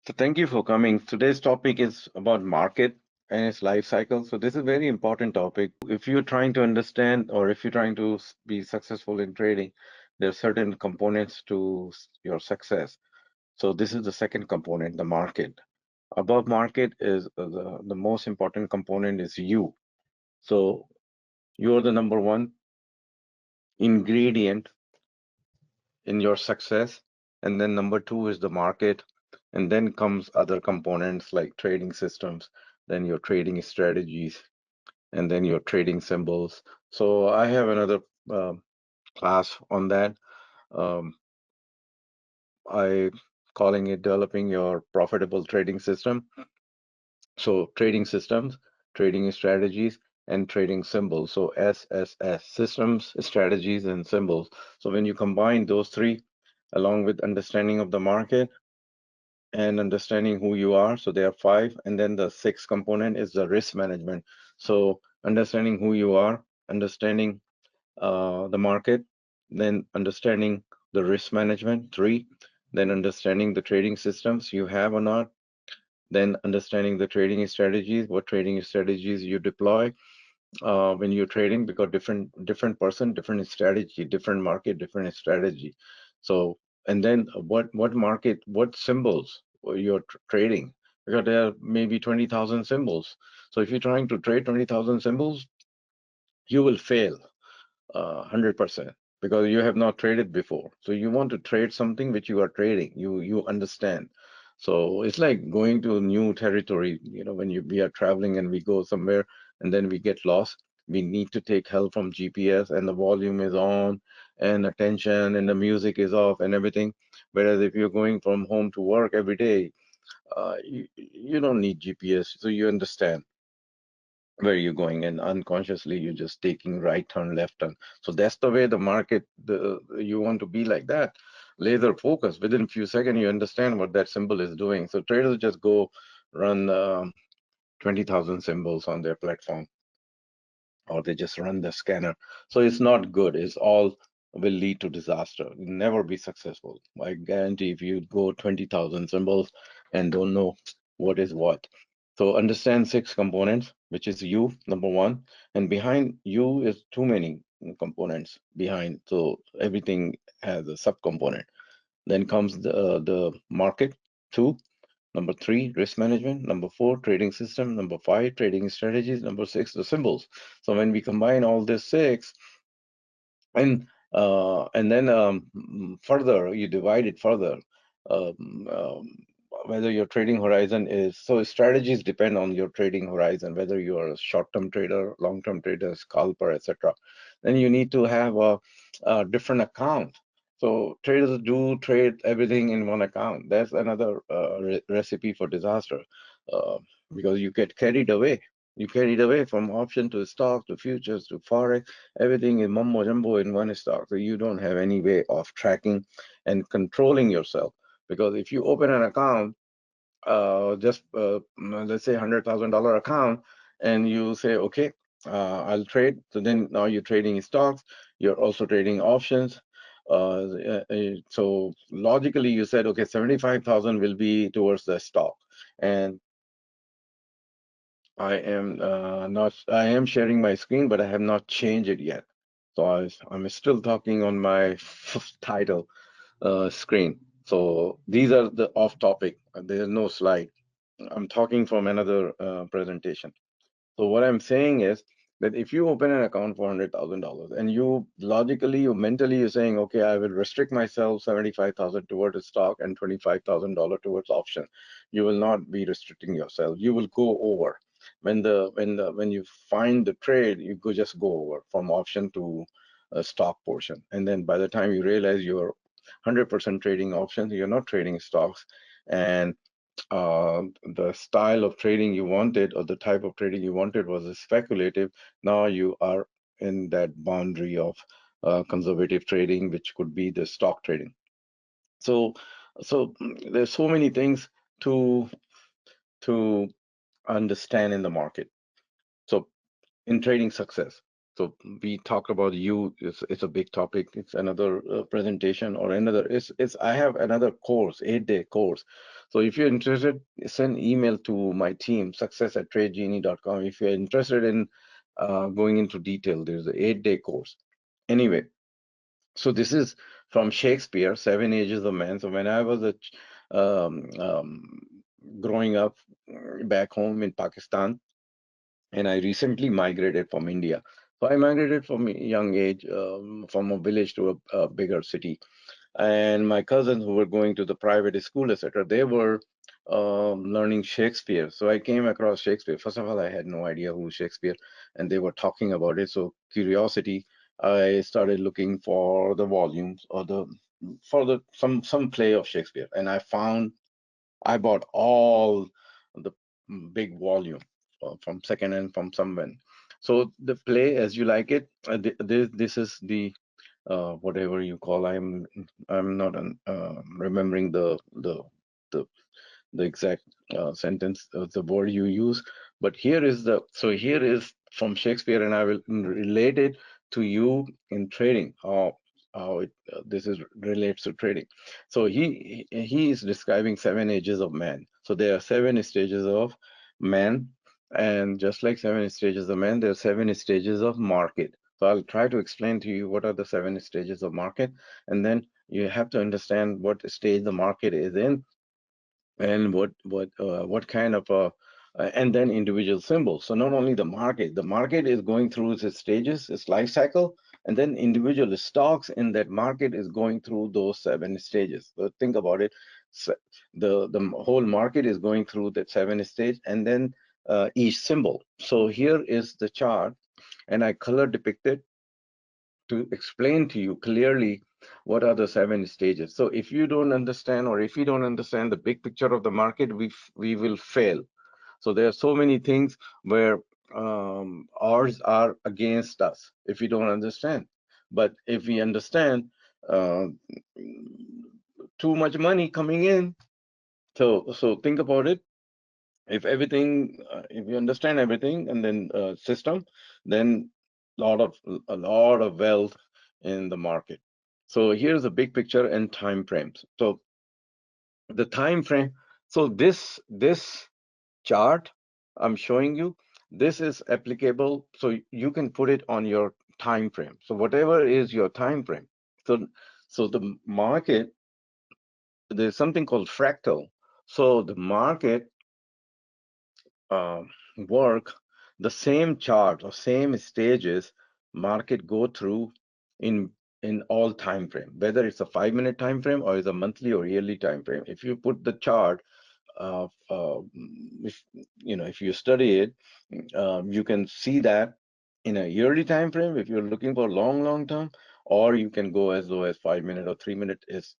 So thank you for coming. Today's topic is about market and its life cycle. So this is a very important topic. If you're trying to understand or if you're trying to be successful in trading, there are certain components to your success. So this is the second component, the market. Above market is the most important component is you. So you're the number one ingredient in your success. And then number two is the market. And then comes other components like trading systems, then your trading strategies, and then your trading symbols. So I have another uh, class on that. Um, I calling it developing your profitable trading system. So trading systems, trading strategies, and trading symbols. So SSS, systems, strategies, and symbols. So when you combine those three, along with understanding of the market and understanding who you are. So there are five. And then the sixth component is the risk management. So understanding who you are, understanding the market, then understanding the risk management, three, then understanding the trading systems you have or not, then understanding the trading strategies, what trading strategies you deploy when you're trading, because different person, different strategy, different market, different strategy. So and then what market, what symbols you're trading, because there are maybe 20,000 symbols. So if you're trying to trade 20,000 symbols, you will fail 100% because you have not traded before. So you want to trade something which you are trading, you understand. So it's like going to a new territory. When we are traveling and we go somewhere and then we get lost, we need to take help from GPS, and the volume is on and attention and the music is off and everything. Whereas if you're going from home to work every day, you don't need GPS, so you understand where you're going, and unconsciously you're just taking right turn, left turn. So that's the way the market, you want to be like that, laser focus. Within a few seconds you understand what that symbol is doing. So traders just go run 20,000 symbols on their platform, or they just run the scanner. So it's not good. It's all will lead to disaster. Never be successful. I guarantee if you go 20,000 symbols and don't know what is what. So understand six components, which is you, number one, and behind you is too many components behind. So everything has a subcomponent. Then comes the market, two. Number three, risk management. Number four, trading system. Number five, trading strategies. Number six, the symbols. So when we combine all these six, and then further, you divide it further. Um, um, Whether your trading horizon is, so strategies depend on your trading horizon, whether you are a short-term trader, long-term trader, scalper, etc. Then you need to have a different account. So traders do trade everything in one account. That's another recipe for disaster, uh, because you get carried away. You carried away from option to stock to futures to forex. Everything is mumbo jumbo in one stock. So you don't have any way of tracking and controlling yourself. Because if you open an account, just let's say $100,000 account, and you say, okay, I'll trade. So then now you're trading stocks. You're also trading options. So logically, you said, okay, 75,000 will be towards the stock, and I am sharing my screen, but I have not changed it yet. So I'm still talking on my title screen. So these are the off topic. There's no slide. I'm talking from another presentation. So what I'm saying is that if you open an account for $100,000 and you logically, you mentally, you're saying, okay, I will restrict myself 75,000 towards a stock and $25,000 towards option. You will not be restricting yourself. You will go over. When you find the trade, you go just go over from option to a stock portion. And then by the time you realize you're 100% trading options, you're not trading stocks, and the style of trading you wanted or the type of trading you wanted was speculative. Now you are in that boundary of conservative trading, which could be the stock trading. So, there's so many things to to understand in the market. So in trading success. So we talk about you. It's a big topic. It's another presentation or another. It's I have another course, 8-day course. So if you're interested, send email to my team, success@tradegenie.com. If you're interested in going into detail, there's an 8-day course. Anyway, so this is from Shakespeare, Seven Ages of Man. So when I was um, um, growing up back home in Pakistan, and I recently migrated from India. So I migrated from a young age, from a village to a bigger city. And my cousins who were going to the private school, etc., they were learning Shakespeare. So I came across Shakespeare. First of all, I had no idea who Shakespeare, and they were talking about it. So curiosity, I started looking for the volumes or the for the some play of Shakespeare, and I bought all the big volume from second hand from someone. So the play, as you like it, this is the whatever you call. I'm not remembering the the exact sentence, the word you use. But here is here is from Shakespeare, and I will relate it to you in trading. How it this is relates to trading. So he is describing 7 ages of man. So there are 7 stages of man, and just like 7 stages of man, there are 7 stages of market. So I'll try to explain to you what are the 7 stages of market, and then you have to understand what stage the market is in, and what kind of and then individual symbols. So not only the market is going through its stages, its life cycle, and then individual stocks in that market is going through those 7 stages. So think about it. So the whole market is going through that 7 stage, and then each symbol. So here is the chart, and I color depicted to explain to you clearly what are the 7 stages. So if you don't understand, or if you don't understand the big picture of the market, we will fail. So there are so many things where odds are against us if we don't understand. But if we understand, uh, too much money coming in. So think about it. If everything, if you understand everything, and then system, then lot of a lot of wealth in the market. So here's a big picture and time frames. So the time frame. So this chart I'm showing you, this is applicable. So you can put it on your time frame. So whatever is your time frame. So the market, there's something called fractal. So the market uh, work the same chart or same stages market go through in all time frame, whether it's a 5-minute time frame or is a monthly or yearly time frame. If you put the chart, if if you study it, you can see that in a yearly time frame if you're looking for long term, or you can go as low as 5-minute or 3-minute. Is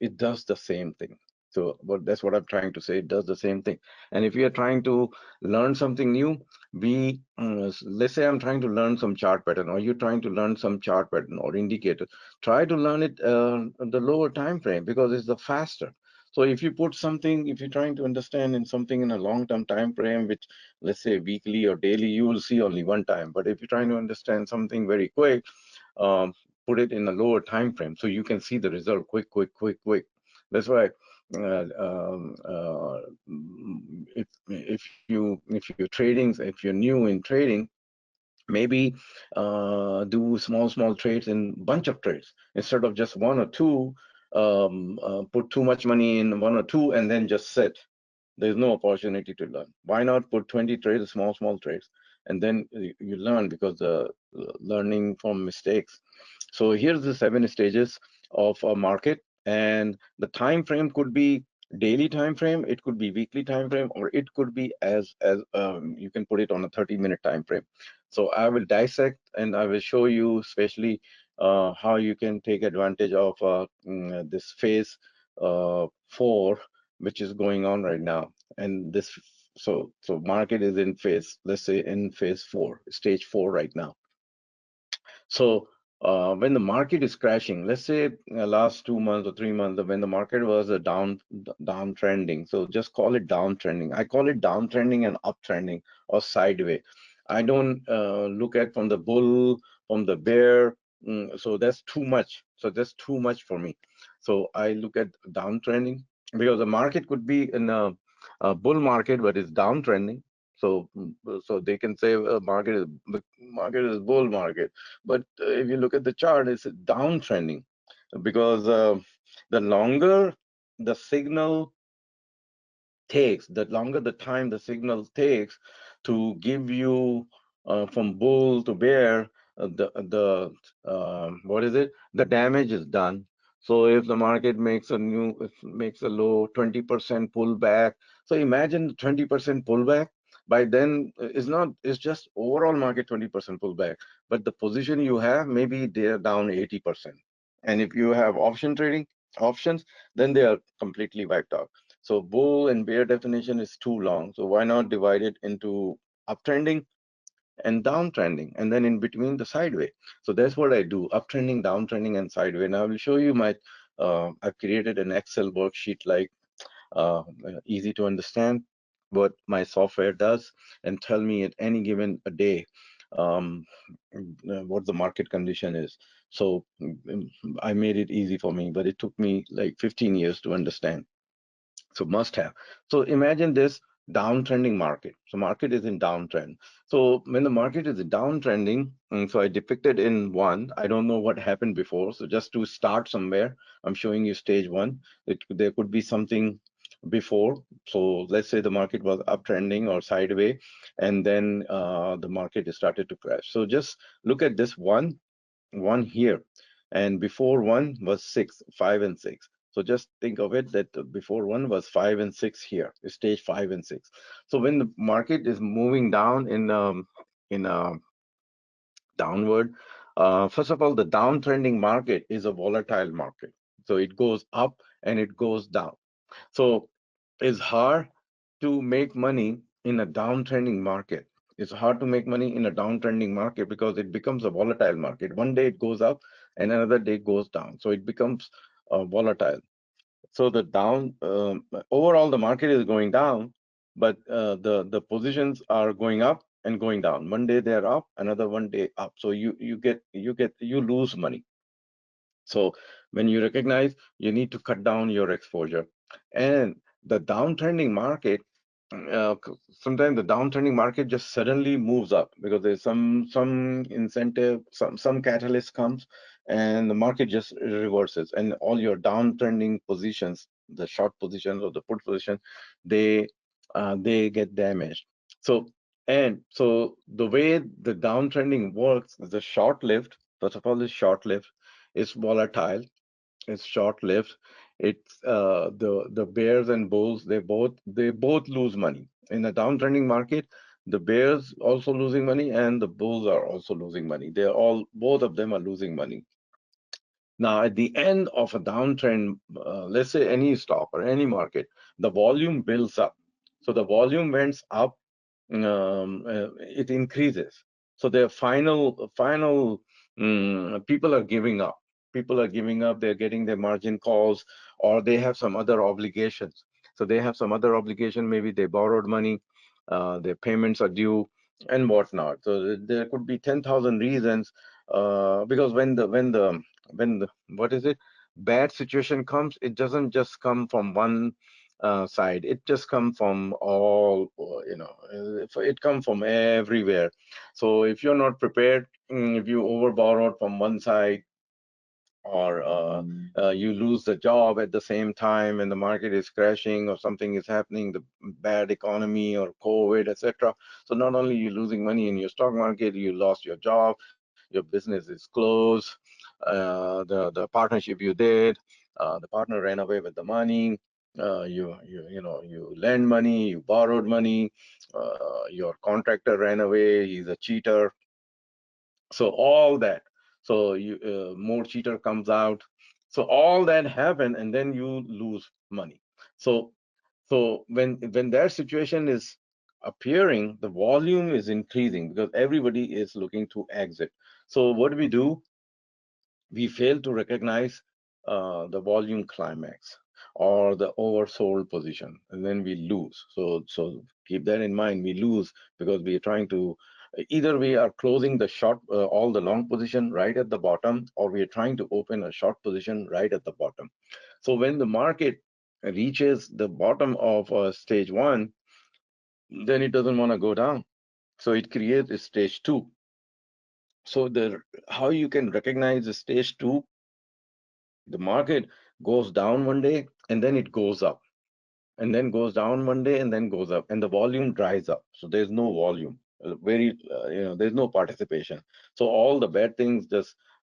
it does the same thing. So that's what I'm trying to say. It does the same thing. And if you are trying to learn something new, let's say I'm trying to learn some chart pattern, or you're trying to learn some chart pattern or indicator, try to learn it the lower time frame, because it's the faster. So if you put something, if you're trying to understand in something in a long-term time frame, which let's say weekly or daily, you will see only one time. But if you're trying to understand something very quick, um, put it in a lower time frame so you can see the result quick. That's why if you're trading, if you're new in trading, maybe do small trades and bunch of trades instead of just one or two. Put too much money in one or two and then just sit. There's no opportunity to learn. Why not put 20 trades, small trades, and then you learn, because learning from mistakes. So here's the 7 stages of a market, and the time frame could be daily time frame, it could be weekly time frame, or it could be as you can put it on a 30-minute time frame. So I will dissect and I will show you especially how you can take advantage of this phase 4, which is going on right now. And this, so market is in phase, let's say in phase 4, stage 4 right now. So when the market is crashing, let's say last 2 months or 3 months, when the market was a downtrending, so just call it downtrending. I call it downtrending and uptrending or sideways. I don't look at from the bull, from the bear. So that's too much. So that's too much for me. So I look at downtrending because the market could be in a bull market, but it's downtrending. So, so they can say market is bull market, but if you look at the chart, it's downtrending because the longer the signal takes, the longer the time the signal takes to give you from bull to bear, the what is it? The damage is done. So if the market makes a low 20% pullback, so imagine 20% pullback. By then, it's just overall market 20% pullback, but the position you have, maybe they're down 80%. And if you have options, then they are completely wiped out. So bull and bear definition is too long. So why not divide it into uptrending and downtrending, and then in between the sideway? So that's what I do: uptrending, downtrending, and sideway. Now I will show you my. I've created an Excel worksheet, like easy to understand what my software does, and tell me at any given a day um, what the market condition is. So I made it easy for me, but it took me like 15 years to understand. So must have. So imagine this downtrending market. So market is in downtrend. So when the market is downtrending, so I depicted in one. I don't know what happened before. So just to start somewhere, I'm showing you stage one. There could be something before. So let's say the market was uptrending or sideways, and then the market started to crash. So just look at this one here, and before one was 5 and 6. So just think of it that before one was 5 and 6 here, stage 5 and 6. So when the market is moving down in downward, first of all, the downtrending market is a volatile market. So it goes up and it goes down. So it's hard to make money in a downtrending market. It's hard to make money in a downtrending market because it becomes a volatile market. One day it goes up and another day it goes down. So it becomes volatile. So the overall the market is going down, but the positions are going up and going down. One day they're up, another one day up. So you lose money. So when you recognize, you need to cut down your exposure. And the downtrending market, sometimes the downtrending market just suddenly moves up because there's some incentive, some catalyst comes, and the market just reverses, and all your downtrending positions, the short positions or the put position, they get damaged. So the way the downtrending works is the short-lived. First of all, is short-lived. It's volatile. It's short-lived. It's the bears and bulls. They both lose money in a downtrending market. The bears also losing money, and the bulls are also losing money. Both of them are losing money. Now, at the end of a downtrend, let's say any stock or any market, the volume builds up. So the volume went up, it increases. So their final people are giving up. People are giving up. They're getting their margin calls, or they have some other obligations. So they have some other obligation. Maybe they borrowed money, their payments are due, and whatnot. So there could be 10,000 reasons. Because when the what is it? Bad situation comes, it doesn't just come from one side. It just come from all, it come from everywhere. So if you're not prepared, if you overborrowed from one side, or you lose the job at the same time and the market is crashing or something is happening, the bad economy or COVID, etc. So not only you losing money in your stock market, you lost your job, your business is closed, the partnership you did, the partner ran away with the money. You lend money, you borrowed money, your contractor ran away, he's a cheater. So all that, so more cheater comes out. So all that happen, and then you lose money. So when that situation is appearing, the volume is increasing because everybody is looking to exit. So what do? We fail to recognize the volume climax or the oversold position, and then we lose. So keep that in mind. We lose because we are trying to Either we are closing the short, all the long position right at the bottom, or we are trying to open a short position right at the bottom. So when the market reaches the bottom of stage one, then it doesn't want to go down. So it creates a stage two. So the how you can recognize the stage two, the market goes down one day and then it goes up, and then goes down one day and then goes up, and the volume dries up. So there's no volume, very there's no participation. So all the bad things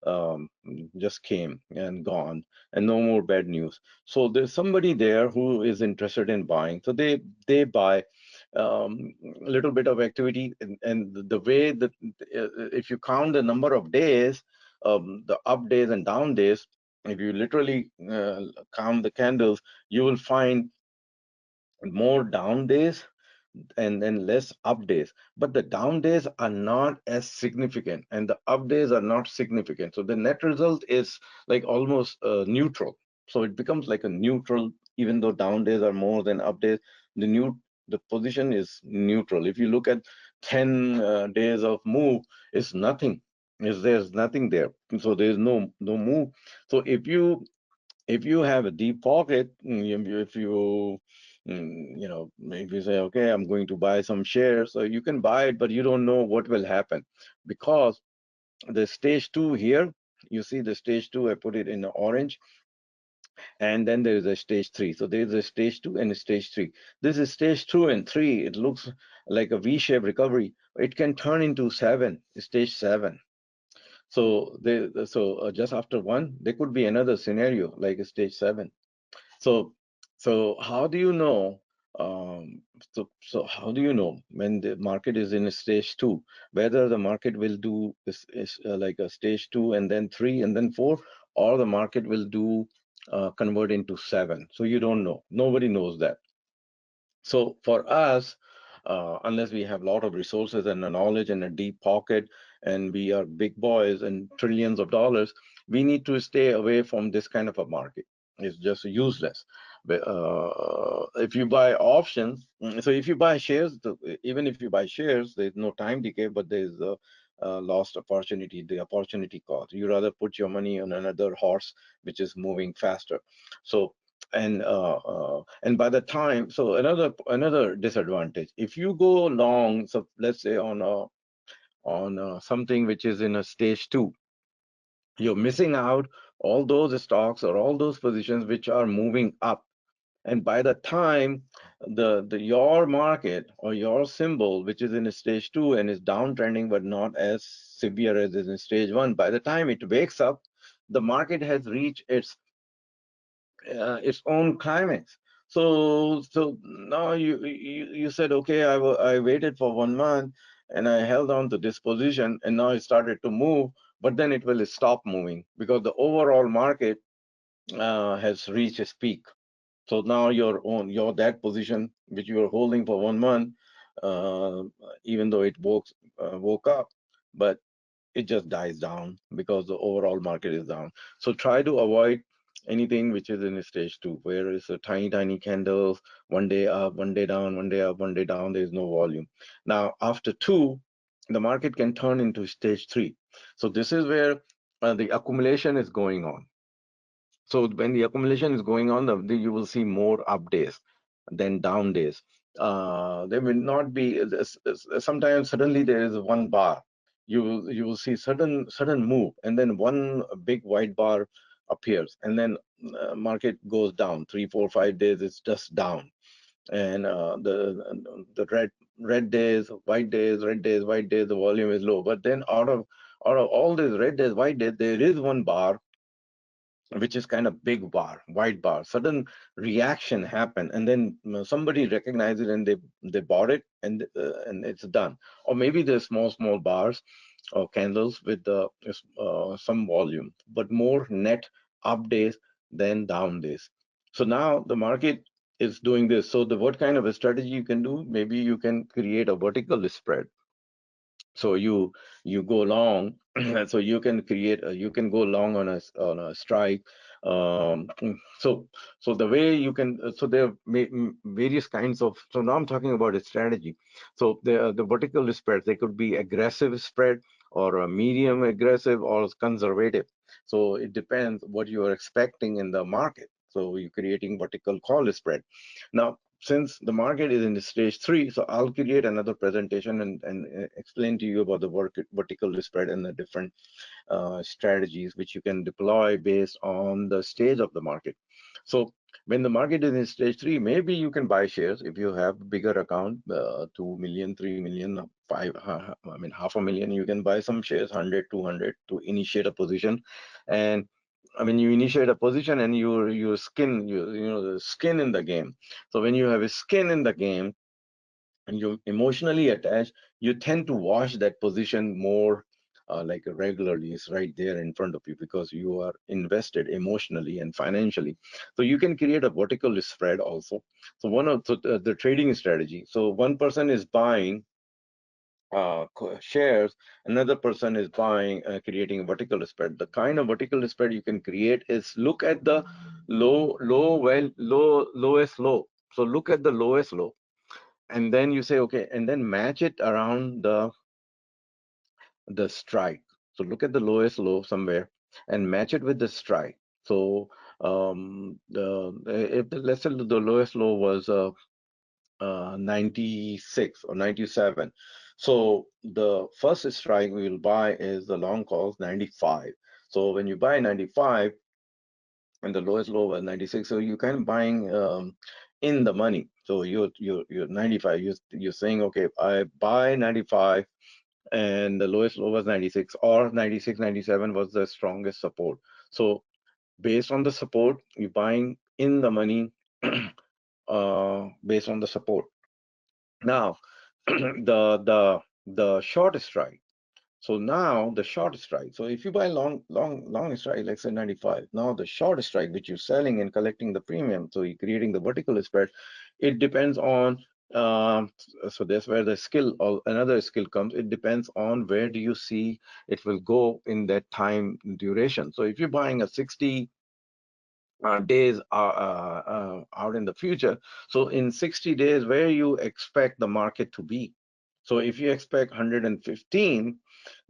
um, just came and gone, and no more bad news. So there's somebody there who is interested in buying, so they buy a little bit of activity, and the way that if you count the number of days, the up days and down days, if you literally count the candles, you will find more down days and then less up days. But the down days are not as significant and the up days are not significant. So the net result is like almost neutral. So it becomes like a neutral, even though down days are more than up days, the position is neutral. If you look at 10 days of move, it's nothing. There's nothing there. So there's no move. So if you have a deep pocket, if you if you say, okay, I'm going to buy some shares, so you can buy it, but you don't know what will happen, because the stage two here, you see the stage two, I put it in the orange, and then there is a stage three. So there is a stage two and a stage three. This is stage two and three. It looks like a V-shaped recovery. It can turn into stage seven. So just after one, there could be another scenario like a stage seven. So, so how do you know? So how do you know when the market is in a stage two, whether the market will do like a stage two and then three and then four, or the market will do convert into seven? So you don't know. Nobody knows that. So for us, unless we have a lot of resources and a knowledge and a deep pocket, and we are big boys and trillions of dollars, we need to stay away from this kind of a market. It's just useless. But, if you buy options, so if you buy shares, even if you buy shares, there's no time decay, but there's a lost opportunity, the opportunity cost. You rather put your money on another horse, which is moving faster. So and by the time, so another disadvantage, if you go long, so let's say on something which is in a stage two, you're missing out all those stocks or all those positions which are moving up. And by the time the your market or your symbol, which is in a stage two and is downtrending but not as severe as is in stage one, by the time it wakes up, the market has reached its own climax. So now you said, okay, I waited for 1 month and I held on to this position, and now it started to move, but then it will stop moving because the overall market has reached its peak. So now your that position which you were holding for 1 month, uh, even though it woke up, but it just dies down because the overall market is down. So try to avoid anything which is in stage two, where it's a tiny candles, 1 day up, 1 day down, 1 day up, 1 day down, there's no volume. Now, after two, the market can turn into stage three. So this is where the accumulation is going on. So when the accumulation is going on, you will see more up days than down days. There will not be sometimes suddenly there is one bar. You will see sudden move, and then one big white bar appears, and then market goes down 3, 4, 5 days. It's just down, and the red days, white days, red days, white days, the volume is low. But then out of all these red days, white days, there is one bar which is kind of big bar, white bar. Sudden reaction happened, and then somebody recognized it and they bought it, and it's done. Or maybe there's small bars or candles with some volume, but more net up days than down days. So now the market is doing this. So what kind of a strategy you can do? Maybe you can create a vertical spread. So you go long, so you can create you can go long on a strike So the way you can, so there are various kinds of, so now I'm talking about a strategy. So the vertical spreads, they could be aggressive spread or a medium aggressive or conservative. So it depends what you are expecting in the market. So you're creating vertical call spread. Now, since the market is in stage 3, so I'll create another presentation and explain to you about the vertical spread and the different strategies which you can deploy based on the stage of the market. So when the market is in stage 3, maybe you can buy shares if you have a bigger account, 2 million, 3 million, 5, I mean, half a million, you can buy some shares, 100, 200 to initiate a position. And I mean, you initiate a position and your skin, you know, the skin in the game. So when you have a skin in the game, and you're emotionally attached, you tend to watch that position more like regularly. It's right there in front of you because you are invested emotionally and financially. So you can create a vertical spread also. So one of the trading strategy. So one person is buying shares, another person is buying, creating a vertical spread. The kind of vertical spread you can create is look at the lowest low. So look at the lowest low, and then you say okay, and then match it around the strike. So look at the lowest low somewhere and match it with the strike. So if let's say the lowest low was 96 or 97, so the first strike we will buy is the long calls 95. So when you buy 95 and the lowest low was 96, so you're kind of buying in the money. So you're 95, you're saying okay, I buy 95 and the lowest low was 96, or 96, 97 was the strongest support. So based on the support, you're buying in the money based on the support. Now the short strike. So now the short strike. So if you buy long strike, let's say 95. Now the short strike, which you're selling and collecting the premium, so you're creating the vertical spread. It depends on. Um, so that's where the skill or another skill comes. It depends on where do you see it will go in that time duration. So if you're buying a 60 days out in the future, so in 60 days, where you expect the market to be. So if you expect 115,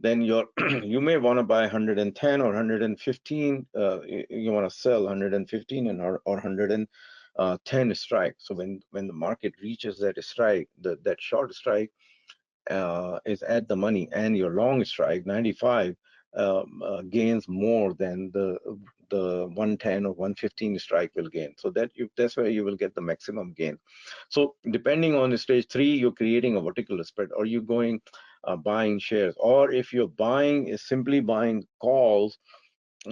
then you may want to buy 110 or 115. You want to sell 115 and or 110 strike. So when the market reaches that strike, that short strike is at the money, and your long strike 95 gains more than the 110 or 115 strike will gain. So that's where you will get the maximum gain. So depending on the stage 3, you're creating a vertical spread, or you're going buying shares, or if you're buying is simply buying calls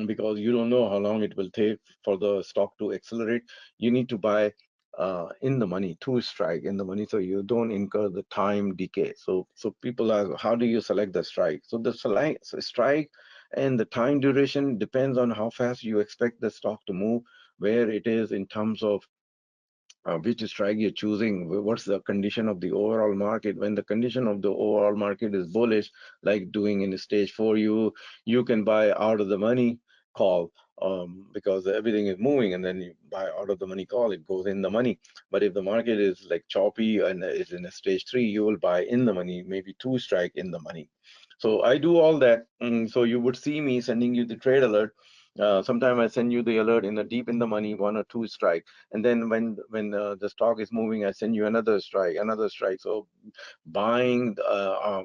because you don't know how long it will take for the stock to accelerate. You need to buy in the money, to strike in the money, so you don't incur the time decay. So people ask, how do you select the strike? So the strike and the time duration depends on how fast you expect the stock to move, where it is in terms of which strike you're choosing, what's the condition of the overall market. When the condition of the overall market is bullish, like doing in stage 4, you can buy out of the money call because everything is moving, and then you buy out of the money call, it goes in the money. But if the market is like choppy and is in a stage 3, you will buy in the money, maybe 2 strike in the money. So I do all that. So you would see me sending you the trade alert. Sometime I send you the alert in a deep in the money, 1 or 2 strike, and then when the stock is moving, I send you another strike, another strike. So buying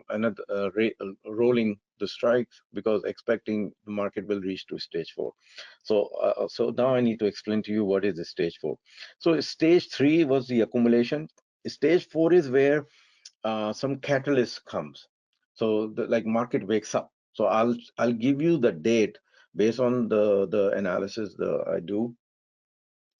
another rolling the strikes because expecting the market will reach to stage 4. So now I need to explain to you what is the stage 4. So stage 3 was the accumulation. Stage 4 is where some catalyst comes. So the like market wakes up. So I'll give you the date based on the analysis I do.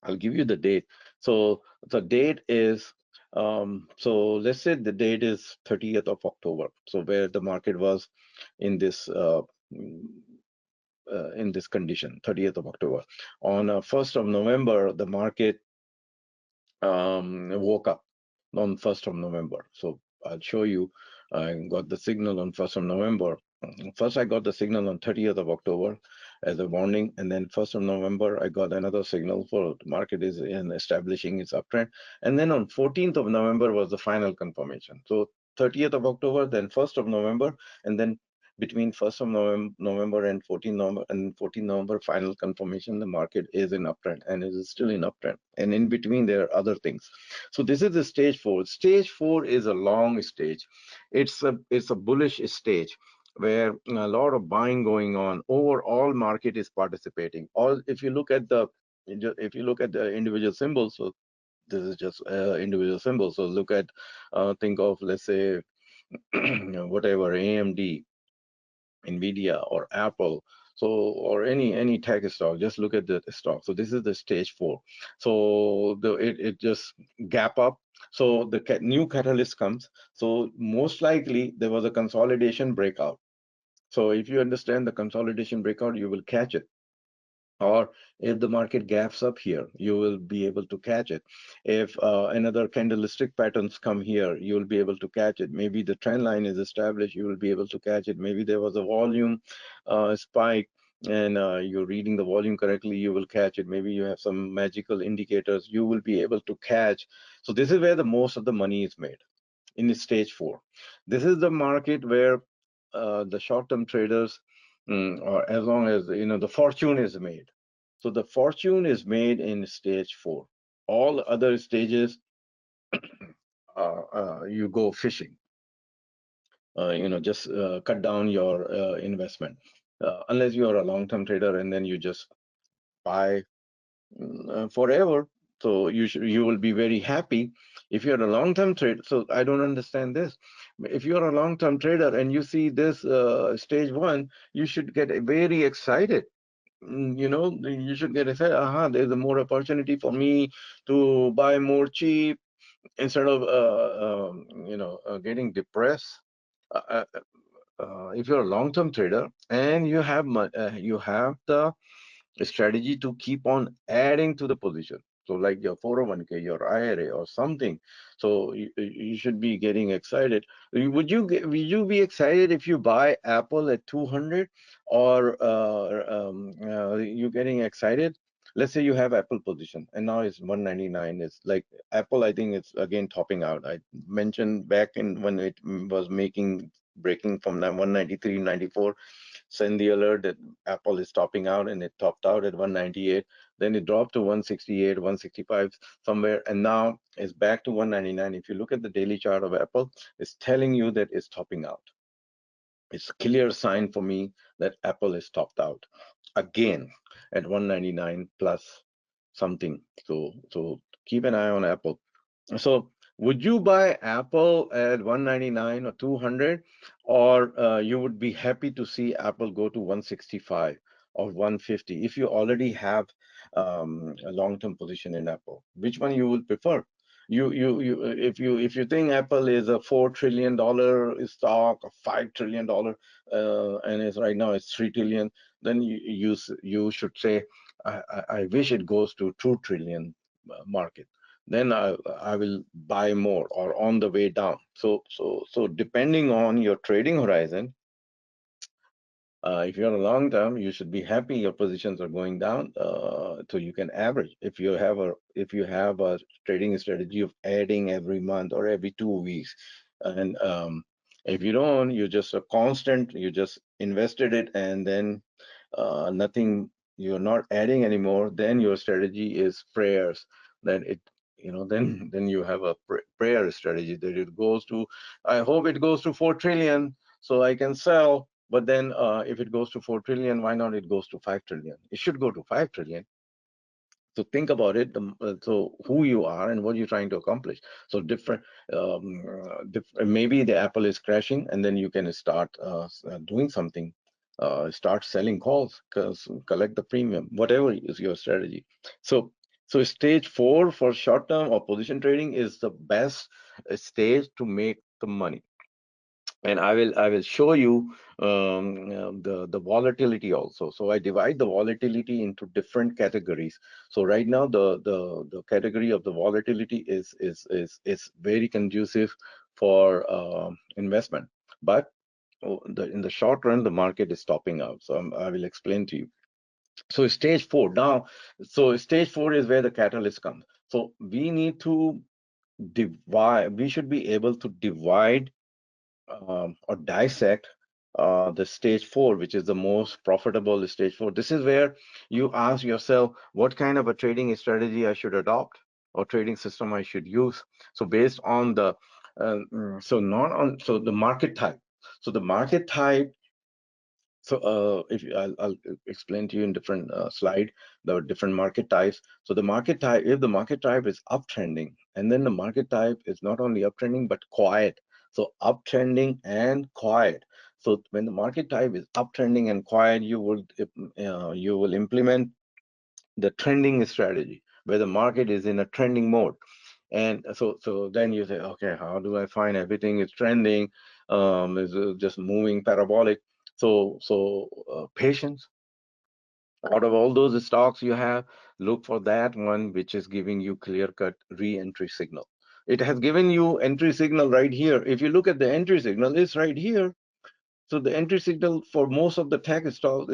I'll give you the date. So the date is, so let's say the date is 30th of October. So where the market was in this condition, 30th of October. On 1st of November, the market woke up on 1st of November. So I'll show you. I got the signal on 1st of November. First, I got the signal on 30th of October as a warning, and then 1st of November, I got another signal for the market is in establishing its uptrend. And then on 14th of November was the final confirmation. So 30th of October, then 1st of November, and then between 1st of November and 14th November, final confirmation, the market is in uptrend and it is still in uptrend. And in between, there are other things. So this is the stage four. Stage four is a long stage. It's a bullish stage where a lot of buying going on. Overall market is participating. All if you look at the individual symbols, so this is just individual symbols. So look at think of, let's say, whatever, AMD, Nvidia, or Apple. So, or any tech stock, just look at the stock. So this is the stage four. So it just gap up. So the new catalyst comes. So most likely there was a consolidation breakout. So if you understand the consolidation breakout, you will catch it. Or if the market gaps up here, you will be able to catch it. If another candlestick patterns come here, you will be able to catch it. Maybe the trend line is established, you will be able to catch it. Maybe there was a volume spike and you're reading the volume correctly, you will catch it. Maybe you have some magical indicators, you will be able to catch. So this is where the most of the money is made, in stage four. This is the market where the short-term traders, or as long as the fortune is made. So the fortune is made in stage four. All other stages, you go fishing. Just cut down your investment, unless you are a long-term trader and then you just buy forever. So you will be very happy if you're a long-term trader. So I don't understand this. If you're a long-term trader and you see this stage one, you should get very excited. You should get excited. There's a more opportunity for me to buy more cheap instead of getting depressed. Uh, uh, if you're a long-term trader and you have the strategy to keep on adding to the position. So like your 401k, your IRA or something. So you should be getting excited. Would you be excited if you buy Apple at 200, or you getting excited? Let's say you have Apple position and now it's 199. It's like Apple, I think it's again topping out. I mentioned back in when it was breaking from that 193.94, send the alert that Apple is topping out, and it topped out at 198. Then it dropped to 168, 165 somewhere, and now it's back to 199. If you look at the daily chart of Apple, it's telling you that it's topping out. It's a clear sign for me that Apple is topped out again at 199 plus something. So keep an eye on Apple. So would you buy Apple at 199 or 200, or you would be happy to see Apple go to 165 or 150 if you already have a long-term position in Apple? Which one you will prefer? If you think Apple is a $4 trillion stock, a $5 trillion, and it's right now it's 3 trillion, then you should say, I wish it goes to 2 trillion market. Then I will buy more or on the way down. So depending on your trading horizon, if you're a long term, you should be happy your positions are going down, so you can average. If you have a trading strategy of adding every month or every 2 weeks, and if you don't, you just a constant, you just invested it and then nothing, you're not adding anymore, then your strategy is prayers. Then then you have a prayer strategy that it goes to, I hope it goes to 4 trillion so I can sell. But then if it goes to 4 trillion, why not it goes to 5 trillion? It should go to 5 trillion. So think about it. So who you are and what you're trying to accomplish. So maybe the Apple is crashing, and then you can start doing something. Start selling calls, collect the premium, whatever is your strategy. So stage four for short term or position trading is the best stage to make the money. And I will show you the volatility also. So I divide the volatility into different categories. So right now the category of the volatility is very conducive for investment. But in the short run, the market is topping out. So I will explain to you. So stage four now. So stage four is where the catalyst comes. So we need to divide. We should be able to divide or dissect the stage four, which is the most profitable stage four. This is where you ask yourself what kind of a trading strategy I should adopt or trading system I should use. So based on the so not on so the market type. So the market type. So if I'll explain to you in different slide the different market types. So the market type, if the market type is uptrending, and then the market type is not only uptrending but quiet. So uptrending and quiet. So when the market type is uptrending and quiet, you will implement the trending strategy where the market is in a trending mode. And so then you say, okay, how do I find everything is trending, is just moving parabolic? So patience. Out of all those stocks you have, look for that one which is giving you clear-cut re-entry signal. It has given you entry signal right here. If you look at the entry signal, it's right here. So the entry signal for most of the tech stocks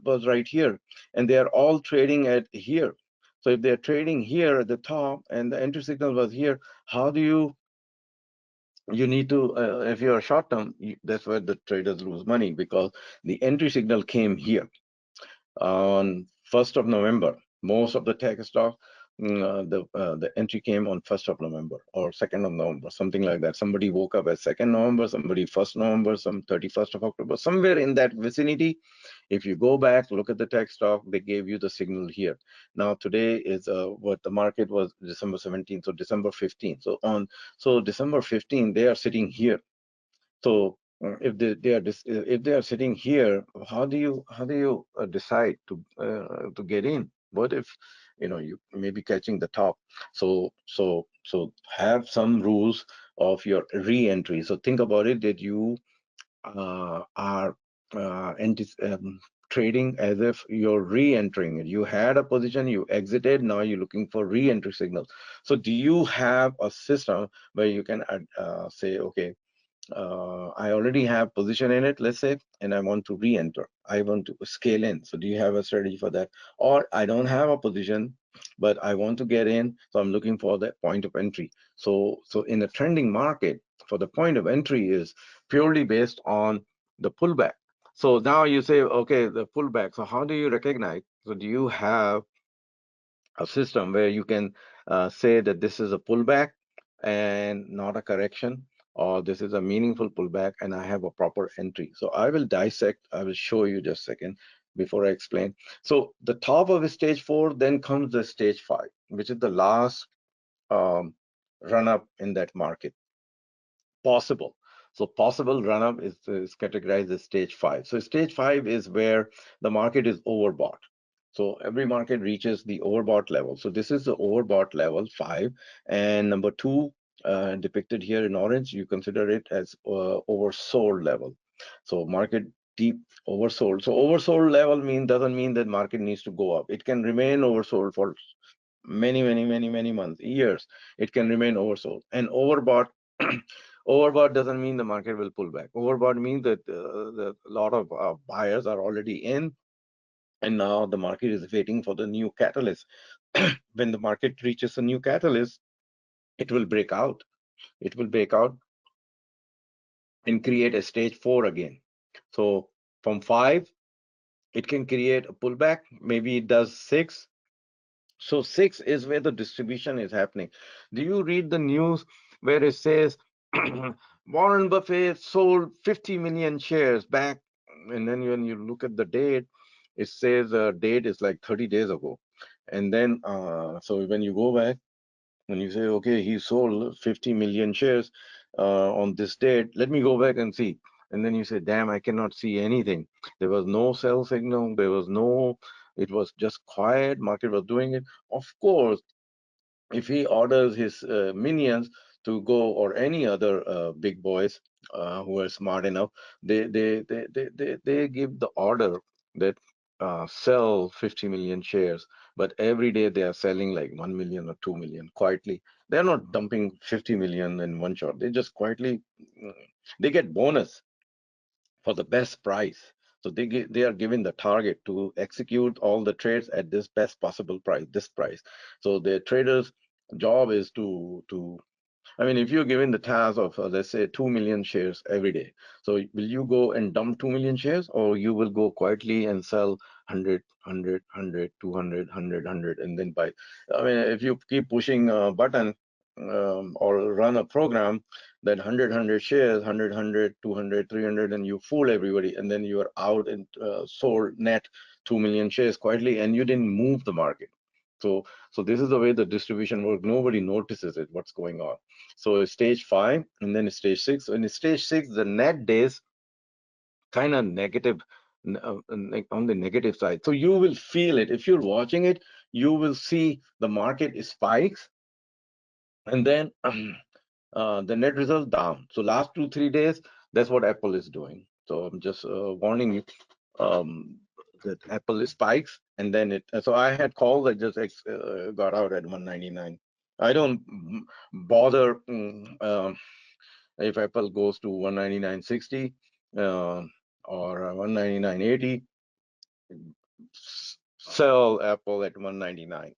was right here, and they are all trading at here. So if they're trading here at the top and the entry signal was here, how do you need to, if you're short term, that's where the traders lose money, because the entry signal came here on 1st of November. Most of the tech stock, the entry came on 1st of November or 2nd of November, something like that. Somebody woke up at 2nd November, somebody 1st November, some 31st of October, somewhere in that vicinity. If you go back, look at the tech stock, they gave you the signal here. Now today is what the market was December 17th, so December 15th. So December 15th, they are sitting here. So if if they are sitting here, how do you decide to get in? What if you may be catching the top? So have some rules of your re-entry. So think about it that you are trading as if you're re-entering it. You had a position, you exited, now you're looking for re-entry signals. So do you have a system where you can say, okay, I already have position in it, let's say, and I want to re-enter. I want to scale in. So do you have a strategy for that? Or I don't have a position, but I want to get in, so I'm looking for that point of entry. So in a trending market, for the point of entry is purely based on the pullback. So now you say, okay, the pullback. So how do you recognize? So do you have a system where you can say that this is a pullback and not a correction, or this is a meaningful pullback and I have a proper entry? So I will dissect, I will show you just a second before I explain. So the top of stage four, then comes the stage five, which is the last um, run up in that market. Possible. So possible run up is categorized as stage five. So stage five is where the market is overbought. So every market reaches the overbought level. So this is the overbought level 5. And number 2, depicted here in orange, you consider it as oversold level. So market deep oversold. So oversold level doesn't mean that market needs to go up. It can remain oversold for many months, years. It can remain oversold. And overbought, overbought doesn't mean the market will pull back. Overbought means that a lot of buyers are already in, and now the market is waiting for the new catalyst. When the market reaches a new catalyst, it will break out. It will break out and create a stage 4 again. So from 5, it can create a pullback. Maybe it does 6. So 6 is where the distribution is happening. Do you read the news where it says Warren Buffett sold 50 million shares back? And then when you look at the date, it says the date is like 30 days ago. And then, so when you go back, when you say, okay, he sold 50 million shares on this date, let me go back and see. And then you say, damn, I cannot see anything. There was no sell signal. There was no, it was just quiet. Market was doing it. Of course, if he orders his minions to go, or any other big boys who are smart enough, they give the order that sell 50 million shares, but every day they are selling like 1 million or 2 million quietly. They're not dumping 50 million in one shot. They just quietly, they get bonus. for the best price. So they are given the target to execute all the trades at this best possible price, this price. So the traders' job is to I mean, if you're given the task of, let's say, 2 million shares every day, so will you go and dump 2 million shares, or you will go quietly and sell 100, 100, 100, 200, 100, 100, and then buy? I mean, if you keep pushing a button or run a program that 100, shares, 100, 200, 300, and you fool everybody, and then you are out and sold net 2 million shares quietly, and you didn't move the market. So this is the way the distribution works. Nobody notices it, what's going on. So stage 5 and then stage 6. In stage 6, the net days kind of negative, on the negative side. So you will feel it. If you're watching it, you will see the market spikes, and then the net result down. So last 2-3 days, that's what Apple is doing. So I'm just warning you um, that Apple spikes, and then it. So I had calls that just got out at 199. I don't bother if Apple goes to 199.60 uh, or 199.80. Sell Apple at 199.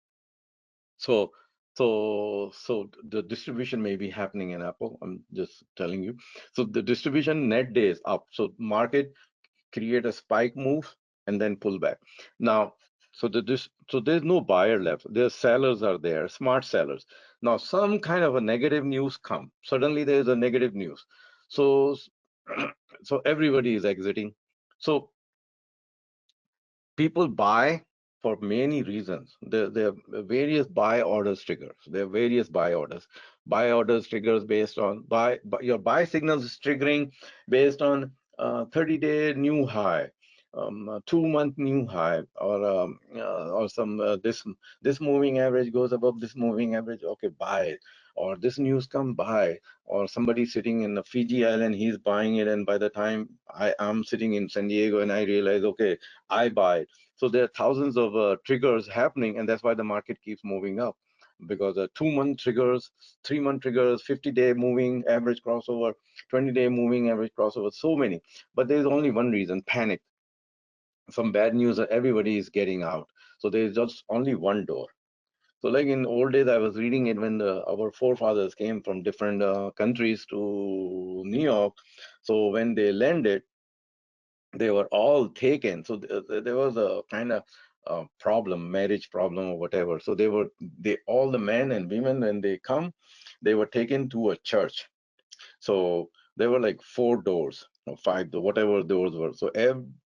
So, so the distribution may be happening in Apple. I'm just telling you. So the distribution net days up. So market create a spike move and then pull back. Now, so there's no buyer left. There's sellers are there, smart sellers. Now, some kind of a negative news come. Suddenly there's a negative news. So so everybody is exiting. So people buy for many reasons. There are various buy orders triggers. There are various buy orders. Buy orders triggers based on your buy signals is triggering based on 30-day new high, 2-month new high, or some this moving average goes above this moving average. Okay, buy it. Or this news come buy. Or somebody sitting in the Fiji island, he's buying it, and by the time I am sitting in San Diego and I realize, okay, I buy it. So there are thousands of triggers happening, and that's why the market keeps moving up, because 2-month triggers, 3-month triggers, 50-day moving average crossover, 20-day moving average crossover, so many. But there's only one reason: panic. Some bad news that everybody is getting out. So there's just only one door. So like in old days, I was reading it when our forefathers came from different countries to New York. So when they landed, they were all taken. So there was a kind of problem, marriage problem or whatever. So they all the men and women, when they come, they were taken to a church. So there were like 4 doors or 5 doors, whatever doors were. So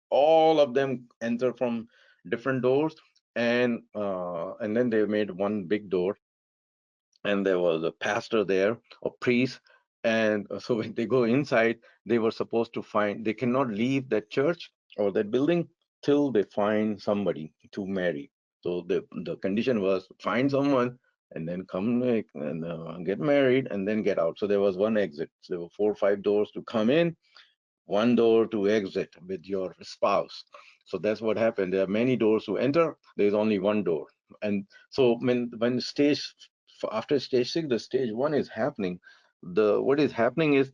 all of them enter from different doors, and then they made one big door, and there was a pastor there, a priest. And so when they go inside, they were supposed to find, they cannot leave that church or that building till they find somebody to marry. So the condition was find someone and then come and get married and then get out. So there was one exit. So there were 4 or 5 doors to come in, one door to exit with your spouse. So that's what happened. There are many doors to enter. There's only one door. And so when after stage 6, the stage 1 is happening. What is happening is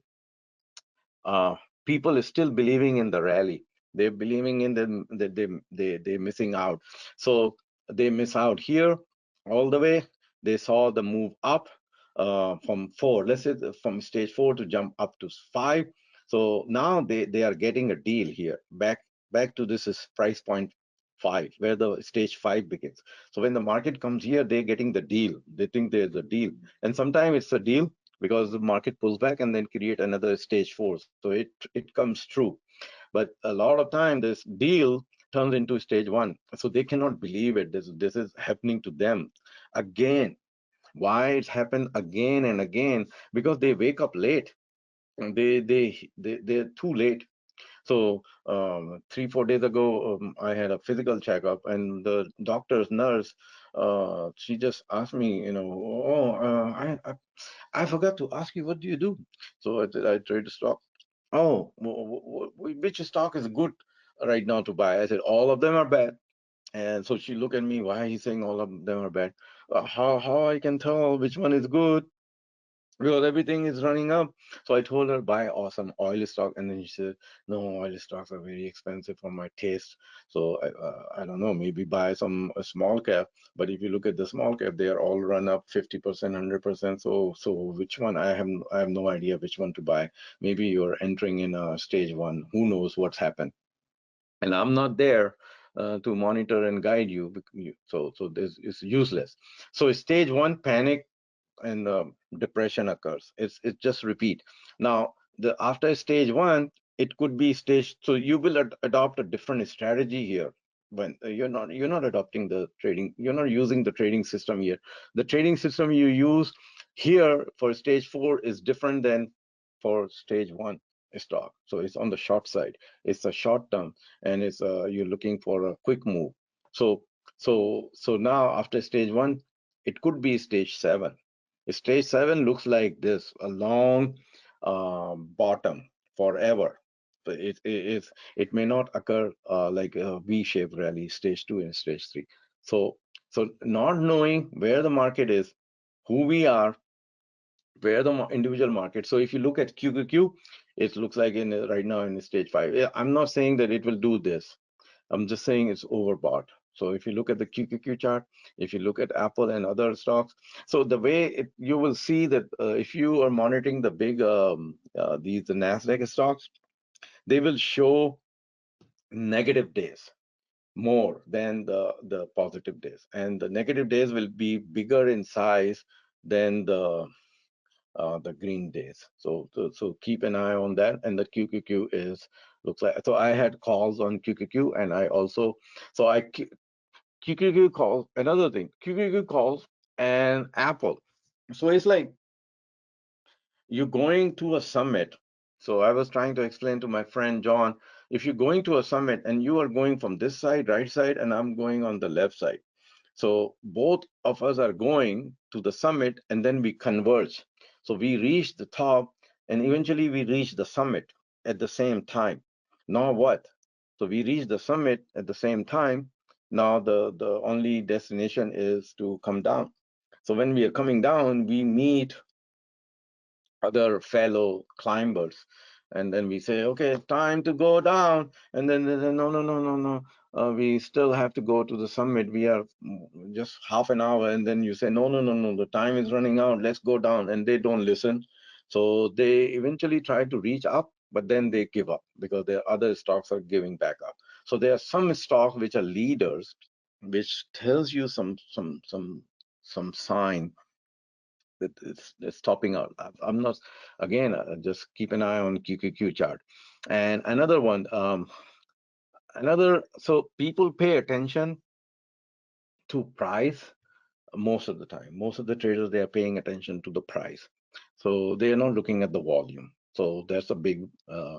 uh, people is still believing in the rally. They're believing in them that they're missing out. So they miss out here all the way. They saw the move up from 4. Let's say from stage 4 to jump up to 5. So now they are getting a deal here. Back to this is price point 5, where the stage 5 begins. So when the market comes here, they're getting the deal. They think there's a deal, and sometimes it's a deal because the market pulls back and then create another stage 4. So it comes true. But a lot of time this deal turns into stage 1. So they cannot believe it. This is happening to them again. Why it's happened again and again? Because they wake up late. They're too late. So 3-4 days ago, I had a physical checkup, and the doctor's nurse, she just asked me, oh, I forgot to ask you, what do you do? So I trade stock. Oh, which stock is good right now to buy? I said all of them are bad. And so she looked at me. Why are you saying all of them are bad? How I can tell which one is good? because everything is running up. So I told her buy awesome oil stock, and then she said, "No, oil stocks are very expensive for my taste. So I don't know, maybe buy some a small cap." But if you look at the small cap, they are all run up 50%, 100%. So which one? I have no idea which one to buy. Maybe you're entering in a stage one. Who knows what's happened? And I'm not there to monitor and guide you. So this is useless. So stage one, panic and depression occurs. It's just repeat. Now, the after stage one, it could be stage. So you will adopt a different strategy here. When you're not adopting the trading, you're not using the trading system here. The trading system you use here for stage four is different than for stage one stock. So it's on the short side. It's a short term, and it's you're looking for a quick move. So so now after stage one, it could be stage seven. Stage seven looks like this, a long bottom forever. But it may not occur like a V-shaped rally, stage two and stage three. So so not knowing where the market is, who we are, where the individual market. So if you look at QQQ, it looks like in right now in stage five. Yeah, I'm not saying that it will do this. I'm just saying it's overbought. So if you look at the QQQ chart, if you look at Apple and other stocks, so the way you will see that if you are monitoring the big the Nasdaq stocks, they will show negative days more than the positive days, and the negative days will be bigger in size than the green days. So keep an eye on that. And the QQQ is looks like, so I had calls on QQQ, and I also so I QQQ calls, another thing, QQQ calls and Apple. So it's like you're going to a summit. So I was trying to explain to my friend John, if you're going to a summit and you are going from this side, right side, and I'm going on the left side. So both of us are going to the summit, and then we converge. So we reach the top, and eventually we reach the summit at the same time. Now what? So we reach the summit at the same time. Now the only destination is to come down. So when we are coming down, we meet other fellow climbers, and then we say, okay, time to go down, and then they say, no, no, no, no, no, we still have to go to the summit. We are just half an hour. And then you say, no, no, no, no, the time is running out, let's go down. And they don't listen. So they eventually try to reach up, but then they give up because their other stocks are giving back up. So there are some stocks which are leaders, which tells you some sign that it's topping out. I'm not, again, just keep an eye on QQQ chart. And another one, so people pay attention to price most of the time. Most of the traders, they are paying attention to the price. So they are not looking at the volume. So that's a big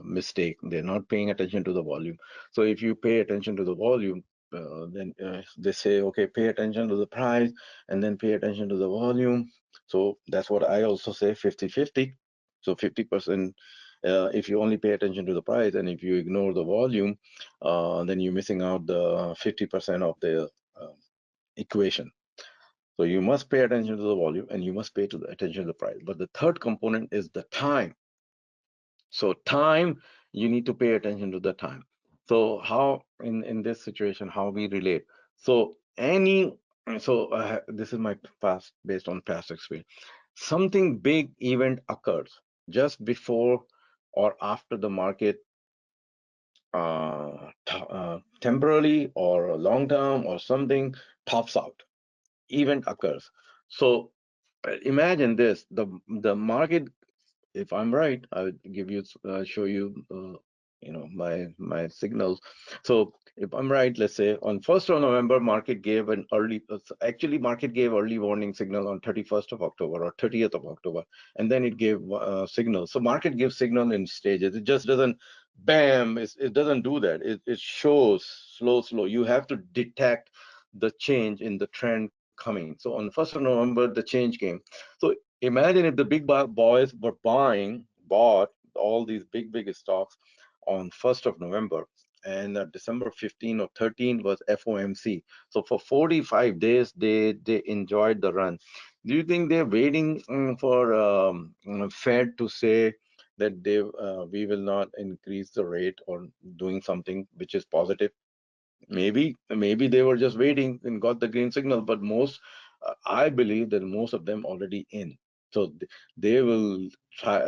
mistake. They're not paying attention to the volume. So if you pay attention to the volume, then they say, okay, pay attention to the price and then pay attention to the volume. So that's what I also say, 50-50. So 50%, if you only pay attention to the price, and if you ignore the volume, then you're missing out the 50% of the equation. So you must pay attention to the volume, and you must pay to the attention to the price. But the third component is the time. So time, you need to pay attention to the time. So how in this situation, how we relate. So this is my past, based on past experience. Something big event occurs just before or after the market temporarily or long term or something tops out. Event occurs. So imagine this: the market, if I'm right, I would give you show you my signals. So if I'm right, let's say on 1st of November, market gave an early actually market gave early warning signal on 31st of October or 30th of October, and then it gave signal. So market gives signal in stages. It just doesn't bam, it doesn't do that. It shows slow. You have to detect the change in the trend coming. So on 1st of November, the change came. So imagine if the big boys were bought all these big stocks on 1st of November, and December 15 or 13 was FOMC. So for 45 days, they enjoyed the run. Do you think they're waiting for Fed to say that we will not increase the rate or doing something which is positive? Maybe they were just waiting and got the green signal, but I believe that most of them already in. So they will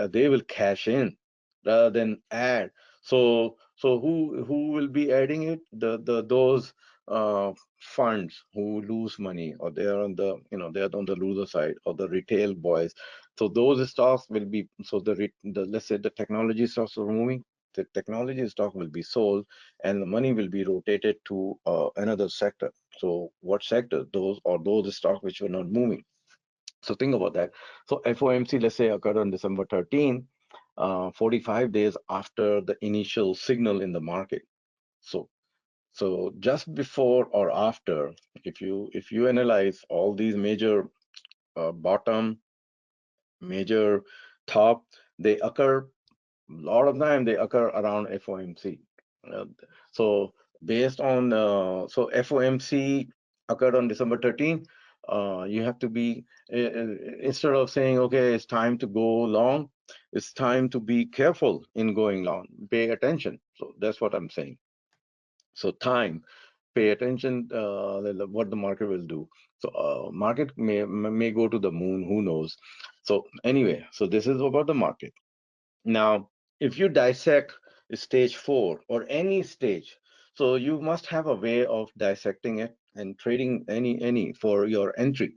they will cash in rather than add. So who will be adding it? The those funds who lose money, or they are on the, they're on the loser side, or the retail boys. So those stocks will be, so the let's say the technology stocks are moving, the technology stock will be sold, and the money will be rotated to another sector. So what sector? Those stocks which were not moving. So think about that. So FOMC, let's say, occurred on December 13, 45 days after the initial signal in the market. So just before or after, if you analyze all these major bottom, major top, they occur, a lot of time they occur around FOMC. Uh, so based on FOMC occurred on December 13. You have to be, instead of saying, okay, it's time to go long, it's time to be careful in going long. Pay attention. So that's what I'm saying. So time, pay attention, what the market will do. So market may go to the moon, who knows. So anyway, so this is about the market. Now, if you dissect stage four or any stage, so you must have a way of dissecting it and trading any for your entry.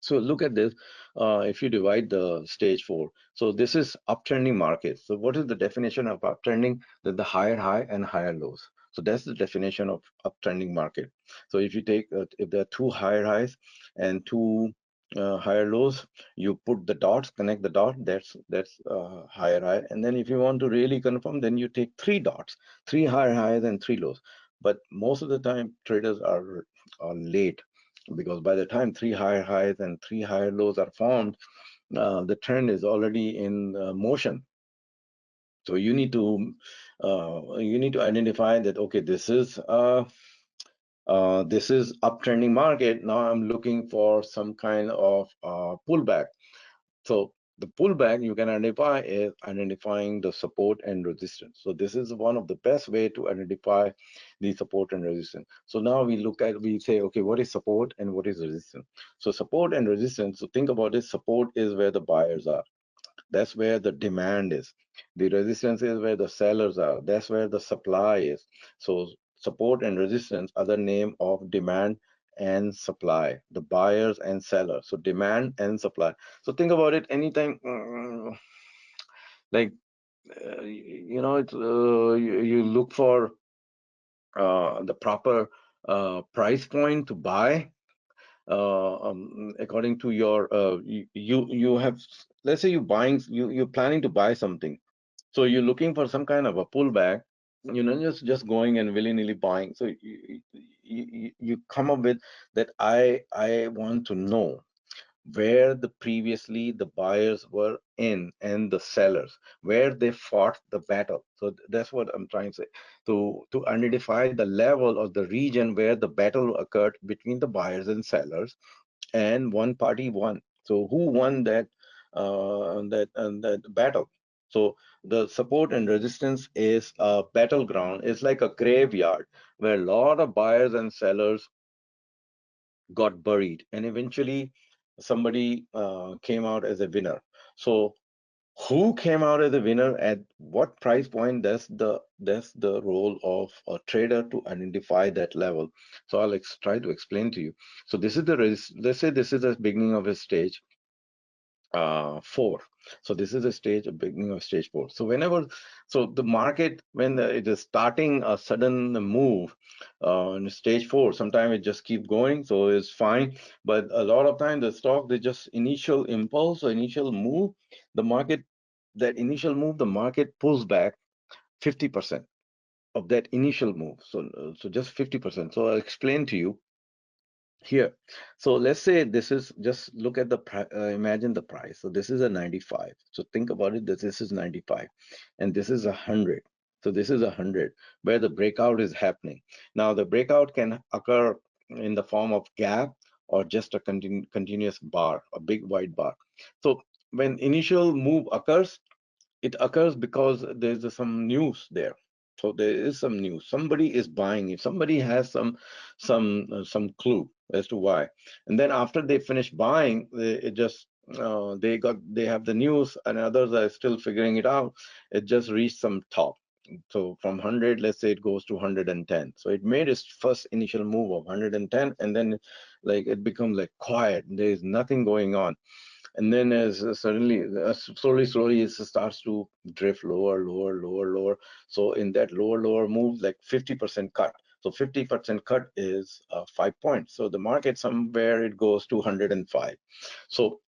So look at this. If you divide the stage four, so this is uptrending market. So what is the definition of uptrending? That the higher high and higher lows. So that's the definition of uptrending market. So if you take, if there are two higher highs and two higher lows, you put the dots, connect the dot. That's higher high. And then if you want to really confirm, then you take three dots, three higher highs and three lows. But most of the time, traders are late, because by the time three higher highs and three higher lows are formed, the trend is already in motion. So you need to identify that, okay, this is uptrending market. Now I'm looking for some kind of pullback. So the pullback you can identify is identifying the support and resistance. So this is one of the best way to identify the support and resistance. So now we say, okay, what is support and what is resistance? So support and resistance, so think about it. Support is where the buyers are. That's where the demand is. The resistance is where the sellers are. That's where the supply is. So support and resistance are the name of demand and supply, the buyers and sellers. So demand and supply. So think about it. Anytime, like you look for the proper price point to buy, according to your you have, let's say you're planning to buy something. So you're looking for some kind of a pullback, just going and willy-nilly buying. So you come up with that, I want to know where the previously the buyers were in and the sellers, where they fought the battle. So that's what I'm trying to say, to identify the level of the region where the battle occurred between the buyers and sellers, and one party won. So who won that battle? So the support and resistance is a battleground. It's like a graveyard where a lot of buyers and sellers got buried, and eventually somebody came out as a winner. So who came out as a winner at what price point? That's the role of a trader, to identify that level. So I'll try to explain to you. So this is let's say this is the beginning of a stage four. So this is a stage, a beginning of stage four. So the market, when it is starting a sudden move in stage four, sometimes it just keep going, so it's fine. But a lot of time the stock, they just initial impulse or initial move, the market, that initial move, the market pulls back 50% of that initial move. So just 50%. So I'll explain to you here. So let's say this is, just look at imagine the price. So this is a 95. So think about it, that this is 95 and this is 100. So this is 100 where the breakout is happening. Now the breakout can occur in the form of gap, or just a continuous bar, a big white bar. So when initial move occurs, it occurs because there's some news there. So there is some news. Somebody is buying. If somebody has some clue as to why, and then after they finish buying, it just they have the news, and others are still figuring it out. It just reached some top. So from 100, let's say it goes to 110. So it made its first initial move of 110, and then like it becomes like quiet. There is nothing going on, and then as suddenly slowly it starts to drift lower. So in that lower move, like 50% cut. So 50% cut is 5 points. So the market somewhere it goes to 105. So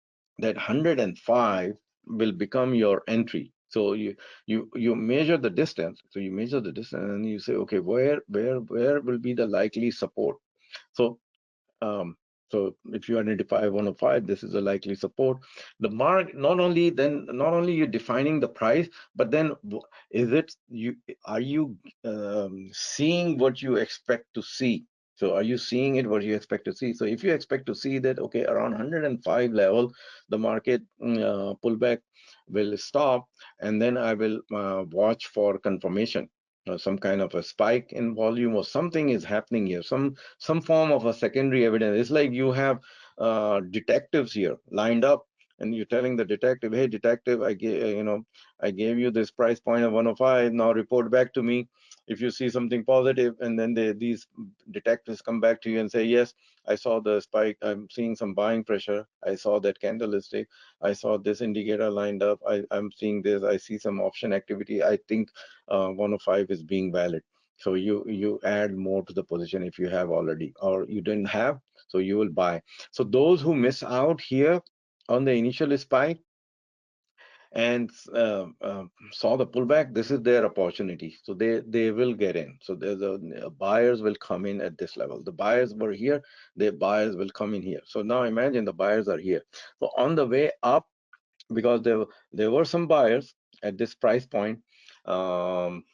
that 105 will become your entry. So you measure the distance. So you measure the distance and you say, okay, where will be the likely support? So um, so if you identify 105, this is a likely support. The mark, not only you're defining the price, but then is it you are you seeing what you expect to see? So are you seeing it what you expect to see? So if you expect to see that, okay, around 105 level, the market pullback will stop, and then I will watch for confirmation, some kind of a spike in volume or something is happening here, some form of a secondary evidence. It's like you have detectives here lined up, and you're telling the detective, hey detective, I gave you this price point of 105, now report back to me if you see something positive. And then these detectives come back to you and say, yes, I saw the spike, I'm seeing some buying pressure, I saw that candlestick, I saw this indicator lined up, I'm seeing this, I see some option activity, I think 105 is being valid. So you add more to the position if you have already, or you didn't have, so you will buy. So those who miss out here on the initial spike and saw the pullback, this is their opportunity. So they will get in. So there's buyers will come in at this level. The buyers were here, the buyers will come in here. So now imagine the buyers are here. So on the way up, because there were some buyers at this price point, um,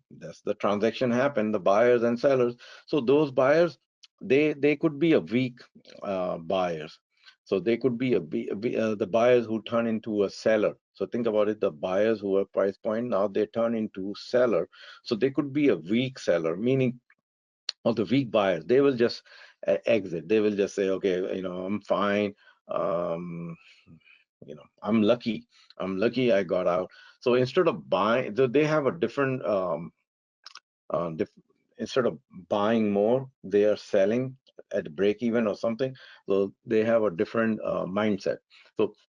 that's the transaction happened, the buyers and sellers. So those buyers, they could be a weak buyers. So they could be the buyers who turn into a seller. So think about it, the buyers who are price point, now they turn into seller. So they could be a weak seller, meaning, or the weak buyers, they will just exit. They will just say, okay, I'm fine. Um, I'm lucky I got out. So instead of buying, so they have a different uh, dif instead of buying more, they are selling at break even or something. So they have a different mindset.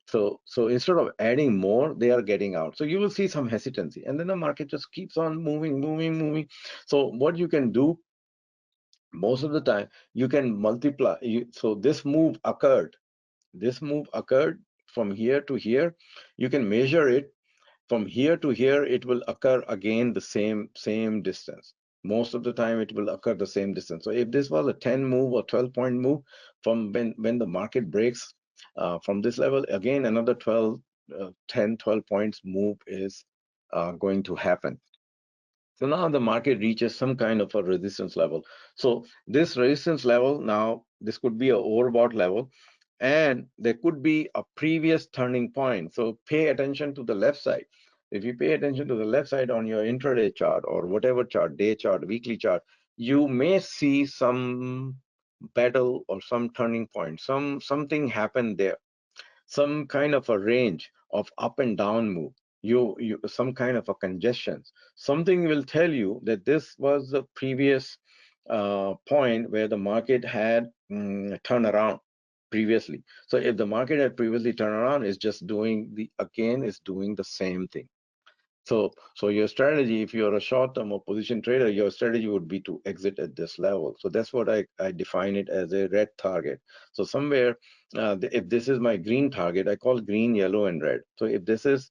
So instead of adding more, they are getting out. So you will see some hesitancy, and then the market just keeps on moving. So what you can do most of the time, you can multiply. So this move occurred from here to here. You can measure it from here to here. It will occur again the same distance. Most of the time it will occur the same distance. So if this was a 10 move or 12-point move, from when the market breaks from this level, again another 10 12 points move is going to happen. So now the market reaches some kind of a resistance level. So this resistance level, now this could be a overbought level, and there could be a previous turning point. So pay attention to the left side. If you pay attention to the left side on your intraday chart or whatever chart, day chart, weekly chart, you may see some battle or some turning point. Something happened there, some kind of a range of up and down move, you some kind of a congestion. Something will tell you that this was the previous point where the market had turned around previously. So if the market had previously turned around, it's just doing the same thing. So your strategy, if you're a short-term or position trader, your strategy would be to exit at this level. So that's what I define it as a red target. So somewhere, if this is my green target, I call green, yellow, and red. So if this is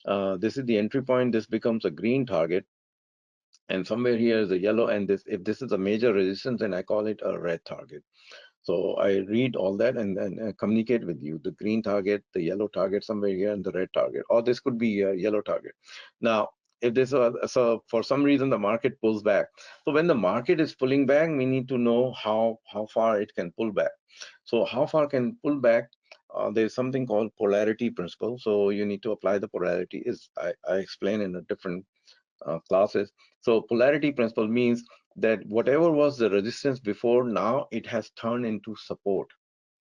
the entry point, this becomes a green target, and somewhere here is a yellow, and if this is a major resistance, then I call it a red target. So I read all that and then communicate with you the green target, the yellow target somewhere here, and the red target, or this could be a yellow target. Now, if this so for some reason the market pulls back. So when the market is pulling back, we need to know how far it can pull back. So how far can pull back? There's something called polarity principle. So you need to apply the polarity. Is I explain in a different classes. So polarity principle means that whatever was the resistance before, now it has turned into support.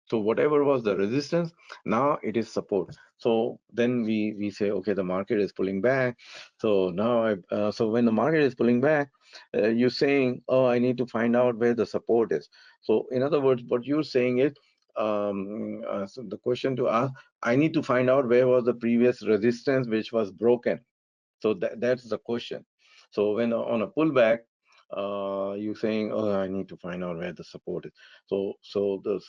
So whatever was the resistance, now it is support. So then we say, okay, the market is pulling back. So now so when the market is pulling back, you're saying, oh, I need to find out where the support is. So in other words, what you're saying is, so the question to ask, I need to find out where was the previous resistance which was broken. So that's the question. So when on a pullback, you're saying, oh, I need to find out where the support is. So the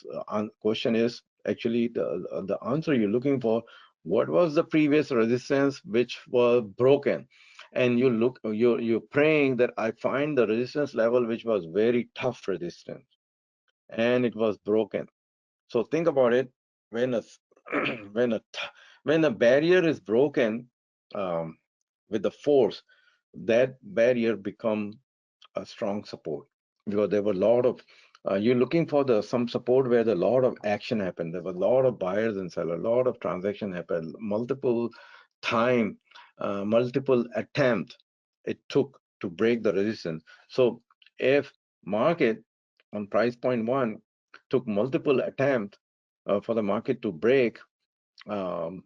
question is actually the answer you're looking for. What was the previous resistance which was broken? And you're praying that I find the resistance level which was very tough resistance, and it was broken. So think about it. When a when a when a barrier is broken, um, with the force, that barrier become a strong support, because there were a lot of you're looking for the some support where the lot of action happened. There were a lot of buyers and sellers, a lot of transaction happened, multiple time, multiple attempt it took to break the resistance. So if market on price point one took multiple attempts for the market to break, um,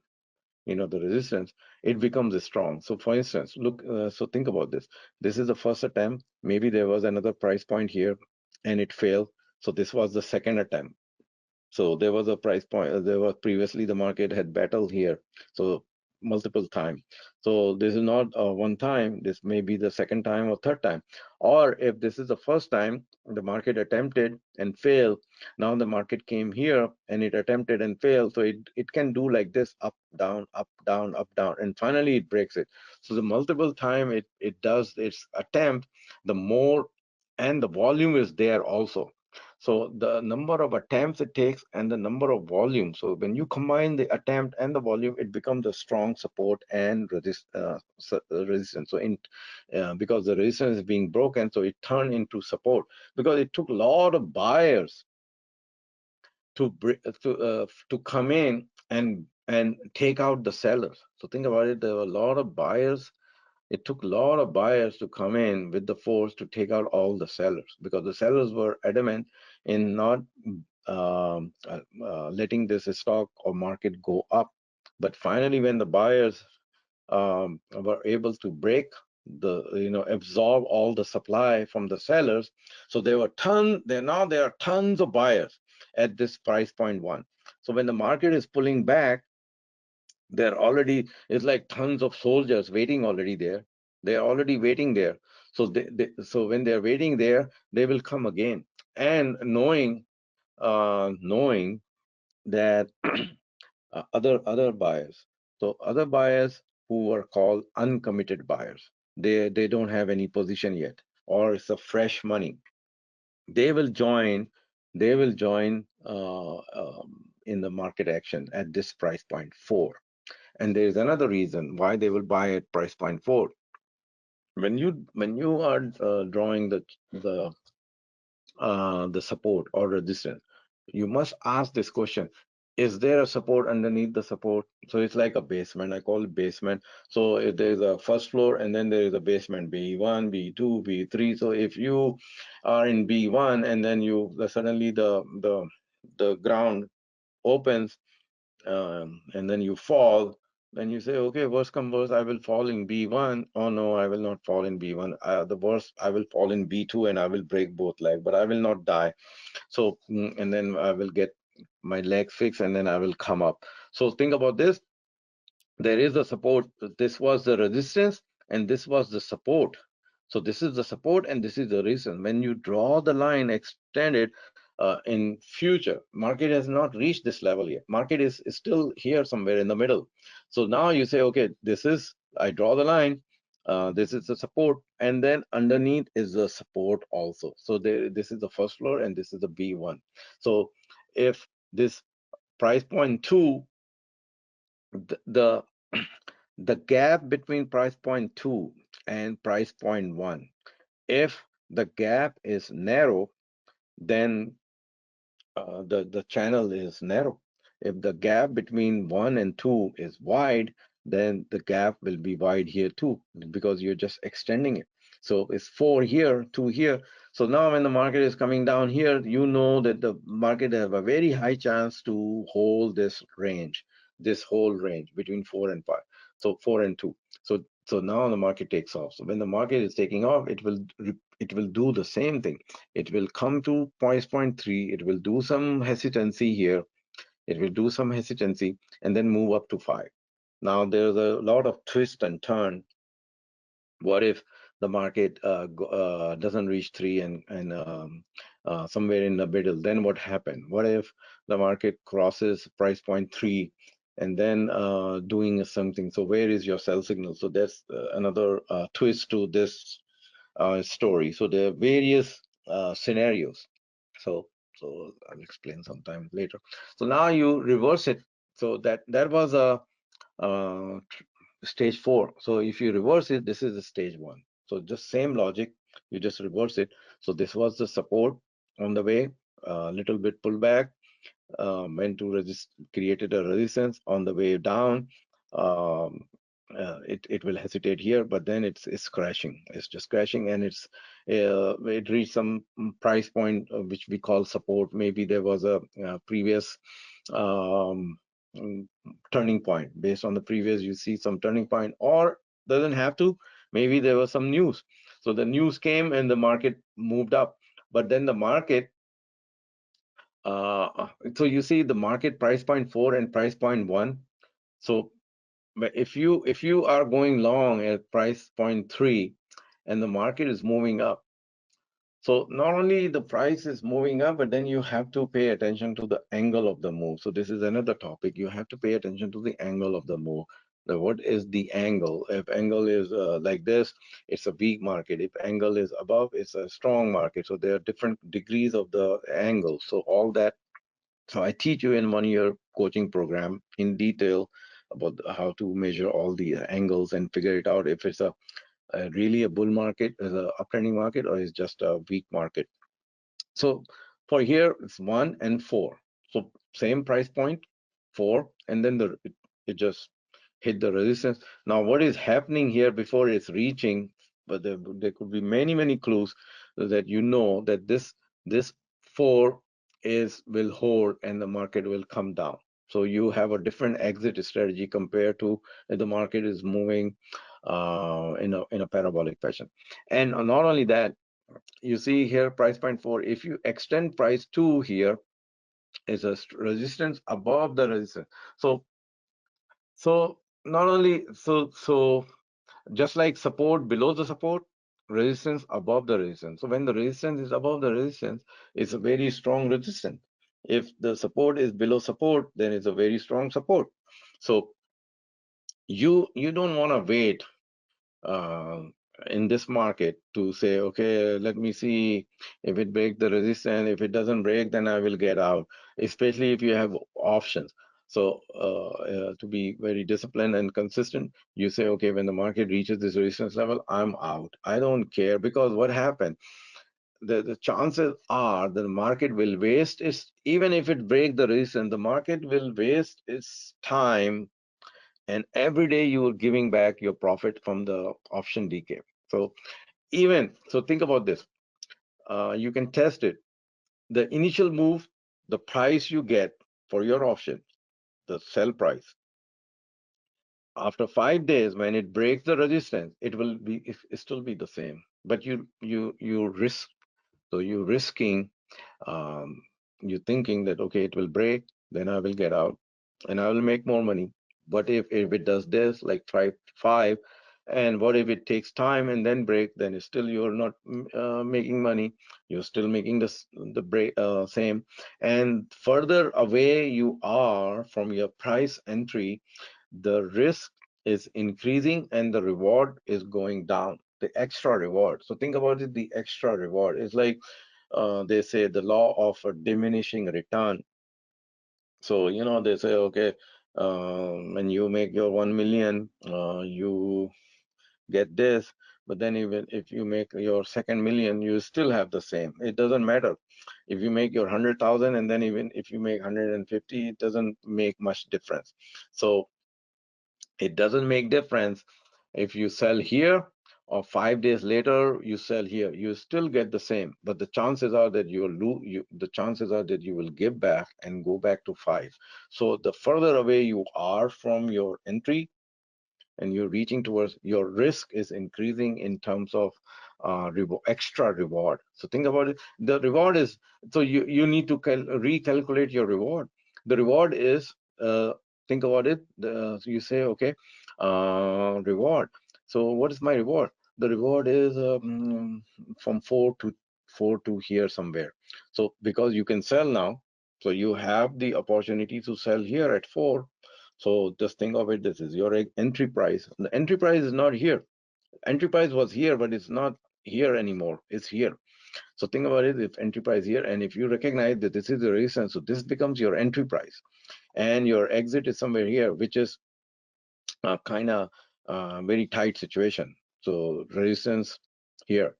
the resistance, it becomes strong. So for instance, look, so think about this. This is the first attempt. Maybe there was another price point here and it failed. So this was the second attempt. So there was a price point. There was previously the market had battled here. So multiple time. So this is not one time. This may be the second time or third time. Or if this is the first time the market attempted and failed, now the market came here and it attempted and failed. So it can do like this, up, down, up, down, up, down, and finally it breaks it. So the multiple time it does its attempt, the more, and the volume is there also. So the number of attempts it takes and the number of volume. So when you combine the attempt and the volume, it becomes a strong support and resistance. So because the resistance is being broken, so it turned into support, because it took a lot of buyers to come in and take out the sellers. So think about it. There were a lot of buyers. It took a lot of buyers to come in with the force to take out all the sellers, because the sellers were adamant in not letting this stock or market go up. But finally, when the buyers were able to break absorb all the supply from the sellers, so there are tons of buyers at this price point one. So when the market is pulling back, they're already, it's like tons of soldiers waiting already there. They're already waiting there. So so when they're waiting there, they will come again. And knowing that other buyers, so other buyers who are called uncommitted buyers, they don't have any position yet, or it's a fresh money. They will join. They will join in the market action at this price point four. And there is another reason why they will buy at price point four. When you are drawing the support or resistance, you must ask this question: is there a support underneath the support? So it's like a basement. I call it basement. So if there's a first floor and then there is a basement, B1, B2, B3. So if you are in B1 and then suddenly the ground opens, and then you fall, then you say, okay, worst come worst, I will fall in B1. Oh no, I will not fall in B1. The worst, I will fall in B2 and I will break both legs, but I will not die. So, and then I will get my leg fixed and then I will come up. So think about this. There is a support. This was the resistance and this was the support. So this is the support and this is the reason. When you draw the line extended in future, market has not reached this level yet. Market is still here somewhere in the middle. So now you say, okay, I draw the line. This is the support, and then underneath is the support also. So this is the first floor and this is the B1. So if this price point two, the the gap between price point 2 and price point 1, if the gap is narrow, then the channel is narrow. If the gap between 1 and 2 is wide, then the gap will be wide here too, because you're just extending it. So it's 4 here, 2 here. So now when the market is coming down here, you know that the market have a very high chance to hold this range, this whole range between 4 and 5. So 4 and 2. So now the market takes off. So when the market is taking off, it will do the same thing. It will come to price point 3, it will do some hesitancy here, it will do some hesitancy, and then move up to 5. Now there's a lot of twist and turn. What if the market doesn't reach 3 and somewhere in the middle? Then what happened? What if the market crosses price point 3 and then doing something? So where is your sell signal? So that's another twist to this story. So there are various scenarios. So I'll explain sometime later. So now you reverse it. So that was a stage 4. So if you reverse it, this is the stage 1. So just same logic, you just reverse it. So this was the support on the way, a little bit pullback, meant to resist, created a resistance on the way down. Um, it will hesitate here, but then it's crashing. It's just crashing, and it reached some price point which we call support. Maybe there was a previous um, mm, turning point. Based on the previous, you see some turning point, or doesn't have to. Maybe there was some news. So the news came and the market moved up, but then the market so you see the market price point 4 and price point 1. So but if you are going long at price point 3 and the market is moving up, so not only the price is moving up, but then you have to pay attention to the angle of the move. So this is another topic. You have to pay attention to the angle of the move. Now, what is the angle? If angle is like this, it's a weak market. If angle is above, it's a strong market. So there are different degrees of the angle. So all that. So I teach you in 1 year coaching program in detail about how to measure all the angles and figure it out if it's a really a bull market, is a uptrending market, or is just a weak market. So for here, it's 1 and 4. So same price point, 4, and then it just hit the resistance. Now, what is happening here before it's reaching? But there could be many clues that you know that this 4 will hold and the market will come down. So you have a different exit strategy compared to if the market is moving in a parabolic fashion. And not only that, you see here price point 4. If you extend price 2 here, is a resistance above the resistance. So not only so just like support below the support, resistance above the resistance. So when the resistance is above the resistance, it's a very strong resistance. If the support is below support, then it's a very strong support. So you don't want to wait uh, in this market to say, okay, let me see if it breaks the resistance. If it doesn't break, then I will get out, especially if you have options. So to be very disciplined and consistent, you say, okay, when the market reaches this resistance level, I'm out. I don't care, because what happened? The chances are that the market will waste its, even if it breaks the resistance, the market will waste its time, and every day you are giving back your profit from the option decay. So think about this. You can test it. The initial move, the price you get for your option, the sell price, after 5 days, when it breaks the resistance, it still be the same, but you risk. So you're risking, um, you're thinking that, okay, it will break, then I will get out and I will make more money. But if it does this, like five, and what if it takes time and then break, then it's still you're not making money. You're still making the break same. And further away you are from your price entry, the risk is increasing and the reward is going down. The extra reward. So think about it, the extra reward is like they say the law of a diminishing return. So they say, okay, When you make your 1 million, you get this. But then even if you make your second million, you still have the same. It doesn't matter. If you make your 100,000 and then even if you make 150, it doesn't make much difference. So it doesn't make difference if you sell here or 5 days later you sell here. You still get the same, but the chances are that you will lose. The chances are that you will give back and go back to five. So the further away you are from your entry, and you're reaching towards, your risk is increasing in terms of extra reward. So think about it. The reward is, so you need to recalculate your reward. The reward is, think about it. So you say, okay, reward. So what is my reward? The reward is from four to here somewhere. So because you can sell now, so you have the opportunity to sell here at 4. So just think of it, this is your entry price. The entry price is not here. Entry price was here, but it's not here anymore. It's here. So think about it, if entry price here, and if you recognize that this is the resistance, so this becomes your entry price. And your exit is somewhere here, which is kind of very tight situation. So resistance here.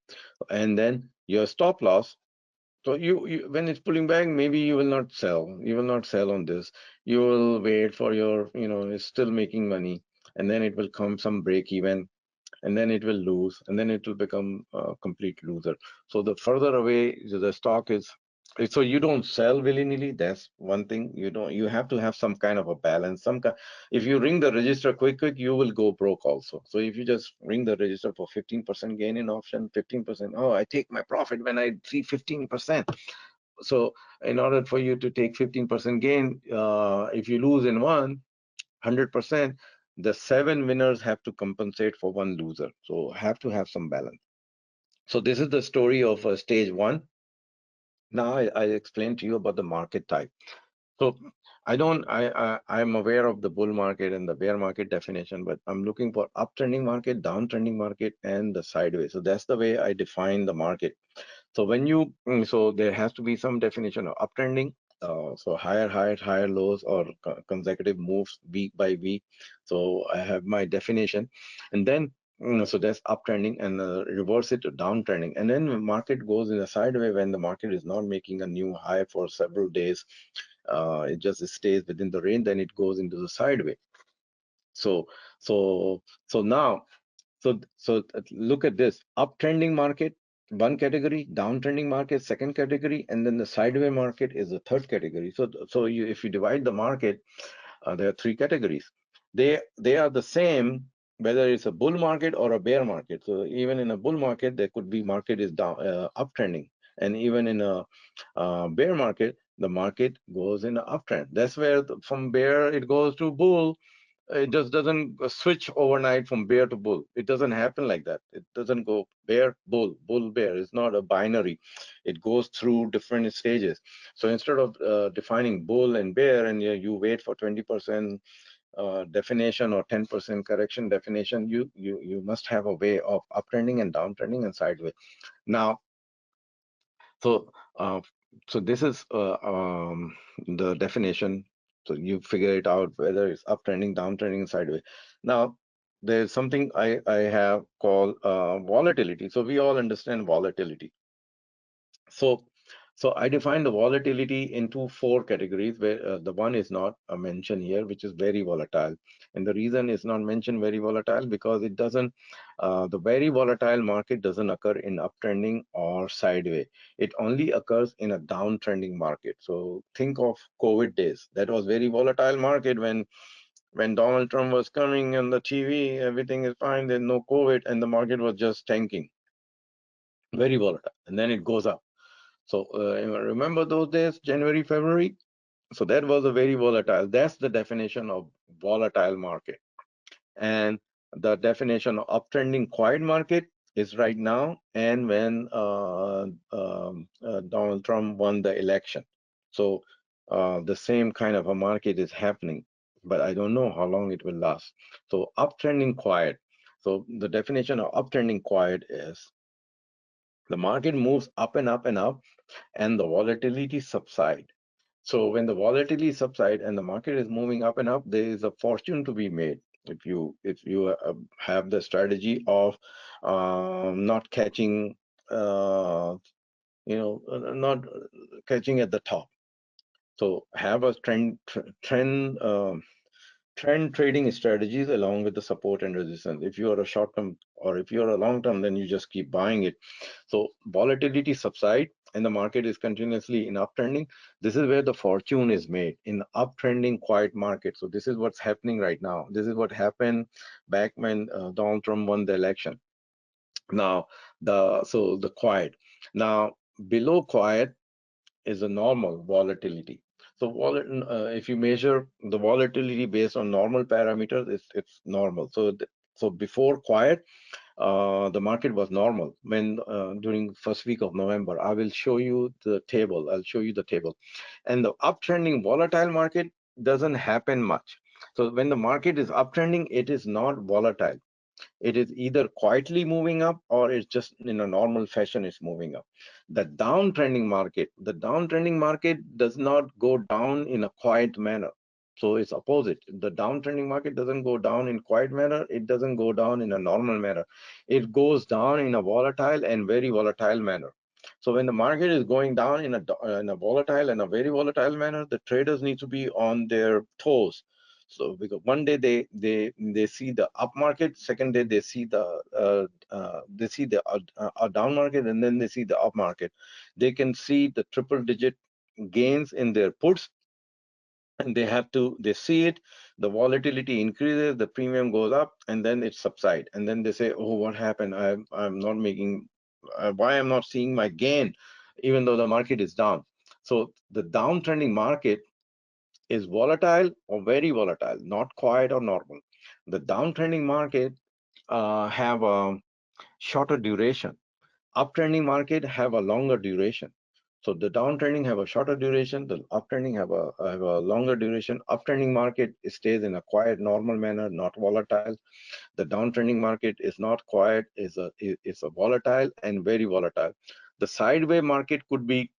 And then your stop loss. So you when it's pulling back, maybe you will not sell. You will not sell on this. You will wait for your, it's still making money, and then it will come some break even, and then it will lose, and then it will become a complete loser. So the further away the stock is, so you don't sell willy-nilly. That's one thing. You have to have some kind of a balance. If you ring the register quick, you will go broke also. So if you just ring the register for 15% gain in option, 15%, oh, I take my profit when I see 15%. So in order for you to take 15% gain, if you lose in one, 100%, the 7 winners have to compensate for one loser. So have to have some balance. So this is the story of stage one. Now I explained to you about the market type. So I'm aware of the bull market and the bear market definition, but I'm looking for uptrending market, downtrending market, and the sideways. So that's the way I define the market. So so there has to be some definition of uptrending. So higher highs, higher lows, or consecutive moves week by week. So I have my definition, and then so that's uptrending, and reverse it to downtrending. And then the market goes in a sideway when the market is not making a new high for several days. It just stays within the range, then it goes into the sideway. So so so now look at this. Uptrending market, one category; downtrending market, second category; and then the sideway market is the third category. If you divide the market, there are three categories. They are the same whether it's a bull market or a bear market. So even in a bull market, there could be market is down, uptrending, and even in a bear market, the market goes in an uptrend. That's where from bear it goes to bull. It just doesn't switch overnight from bear to bull. It doesn't happen like that. It doesn't go bear, bull, bull, bear. It's not a binary. It goes through different stages. So instead of defining bull and bear, and you wait for 20% definition or 10% correction definition, you must have a way of uptrending and downtrending and sideways. Now, so, so this is the definition. So you figure it out whether it's uptrending, downtrending, sideways. Now, there's something I have called volatility. So we all understand volatility. So, so I define the volatility into four categories, where the one is not mentioned here, which is very volatile. And the reason it's not mentioned very volatile because it doesn't, the very volatile market doesn't occur in uptrending or sideways. It only occurs in a downtrending market. So think of COVID days. That was very volatile market when Donald Trump was coming on the TV, everything is fine, there's no COVID, and the market was just tanking. Very volatile. And then it goes up. So remember those days, January, February? So that was a very volatile. That's the definition of volatile market. And the definition of uptrending quiet market is right now, and when Donald Trump won the election. So the same kind of a market is happening, but I don't know how long it will last. So uptrending quiet. So the definition of uptrending quiet is the market moves up and up and up, and the volatility subside. So when the volatility subside and the market is moving up and up, there is a fortune to be made if you have the strategy of not catching, uh, not catching at the top. So have a trend trading strategies along with the support and resistance. If you are a short term or if you're a long term, then you just keep buying it. So volatility subside and the market is continuously in uptrending. This is where the fortune is made in uptrending quiet market. So this is what's happening right now. This is what happened back when Donald Trump won the election. Now the quiet. Now below quiet is a normal volatility. So if you measure the volatility based on normal parameters, it's normal. So before quiet, the market was normal when during first week of November. I will show you the table. I'll show you the table. And the uptrending volatile market doesn't happen much. So when the market is uptrending, it is not volatile. It is either quietly moving up or it's just in a normal fashion it's moving up. The downtrending market does not go down in a quiet manner. So it's opposite. The downtrending market doesn't go down in quiet manner. It doesn't go down in a normal manner. It goes down in a volatile and very volatile manner. So when the market is going down in a volatile and a very volatile manner, the traders need to be on their toes. So because one day they see the up market, second day they see the down market, and then they see the up market. They can see the triple digit gains in their puts, and they see it, the volatility increases, the premium goes up, and then it subsides, and then they say, oh, what happened? I'm not making, why I'm not seeing my gain even though the market is down. So the downtrending market is volatile or very volatile, not quiet or normal. The downtrending market have a shorter duration. Uptrending market have a longer duration. So the downtrending have a shorter duration. The uptrending have a longer duration. Uptrending market stays in a quiet, normal manner, not volatile. The downtrending market is not quiet, is a volatile and very volatile. The sideway market could be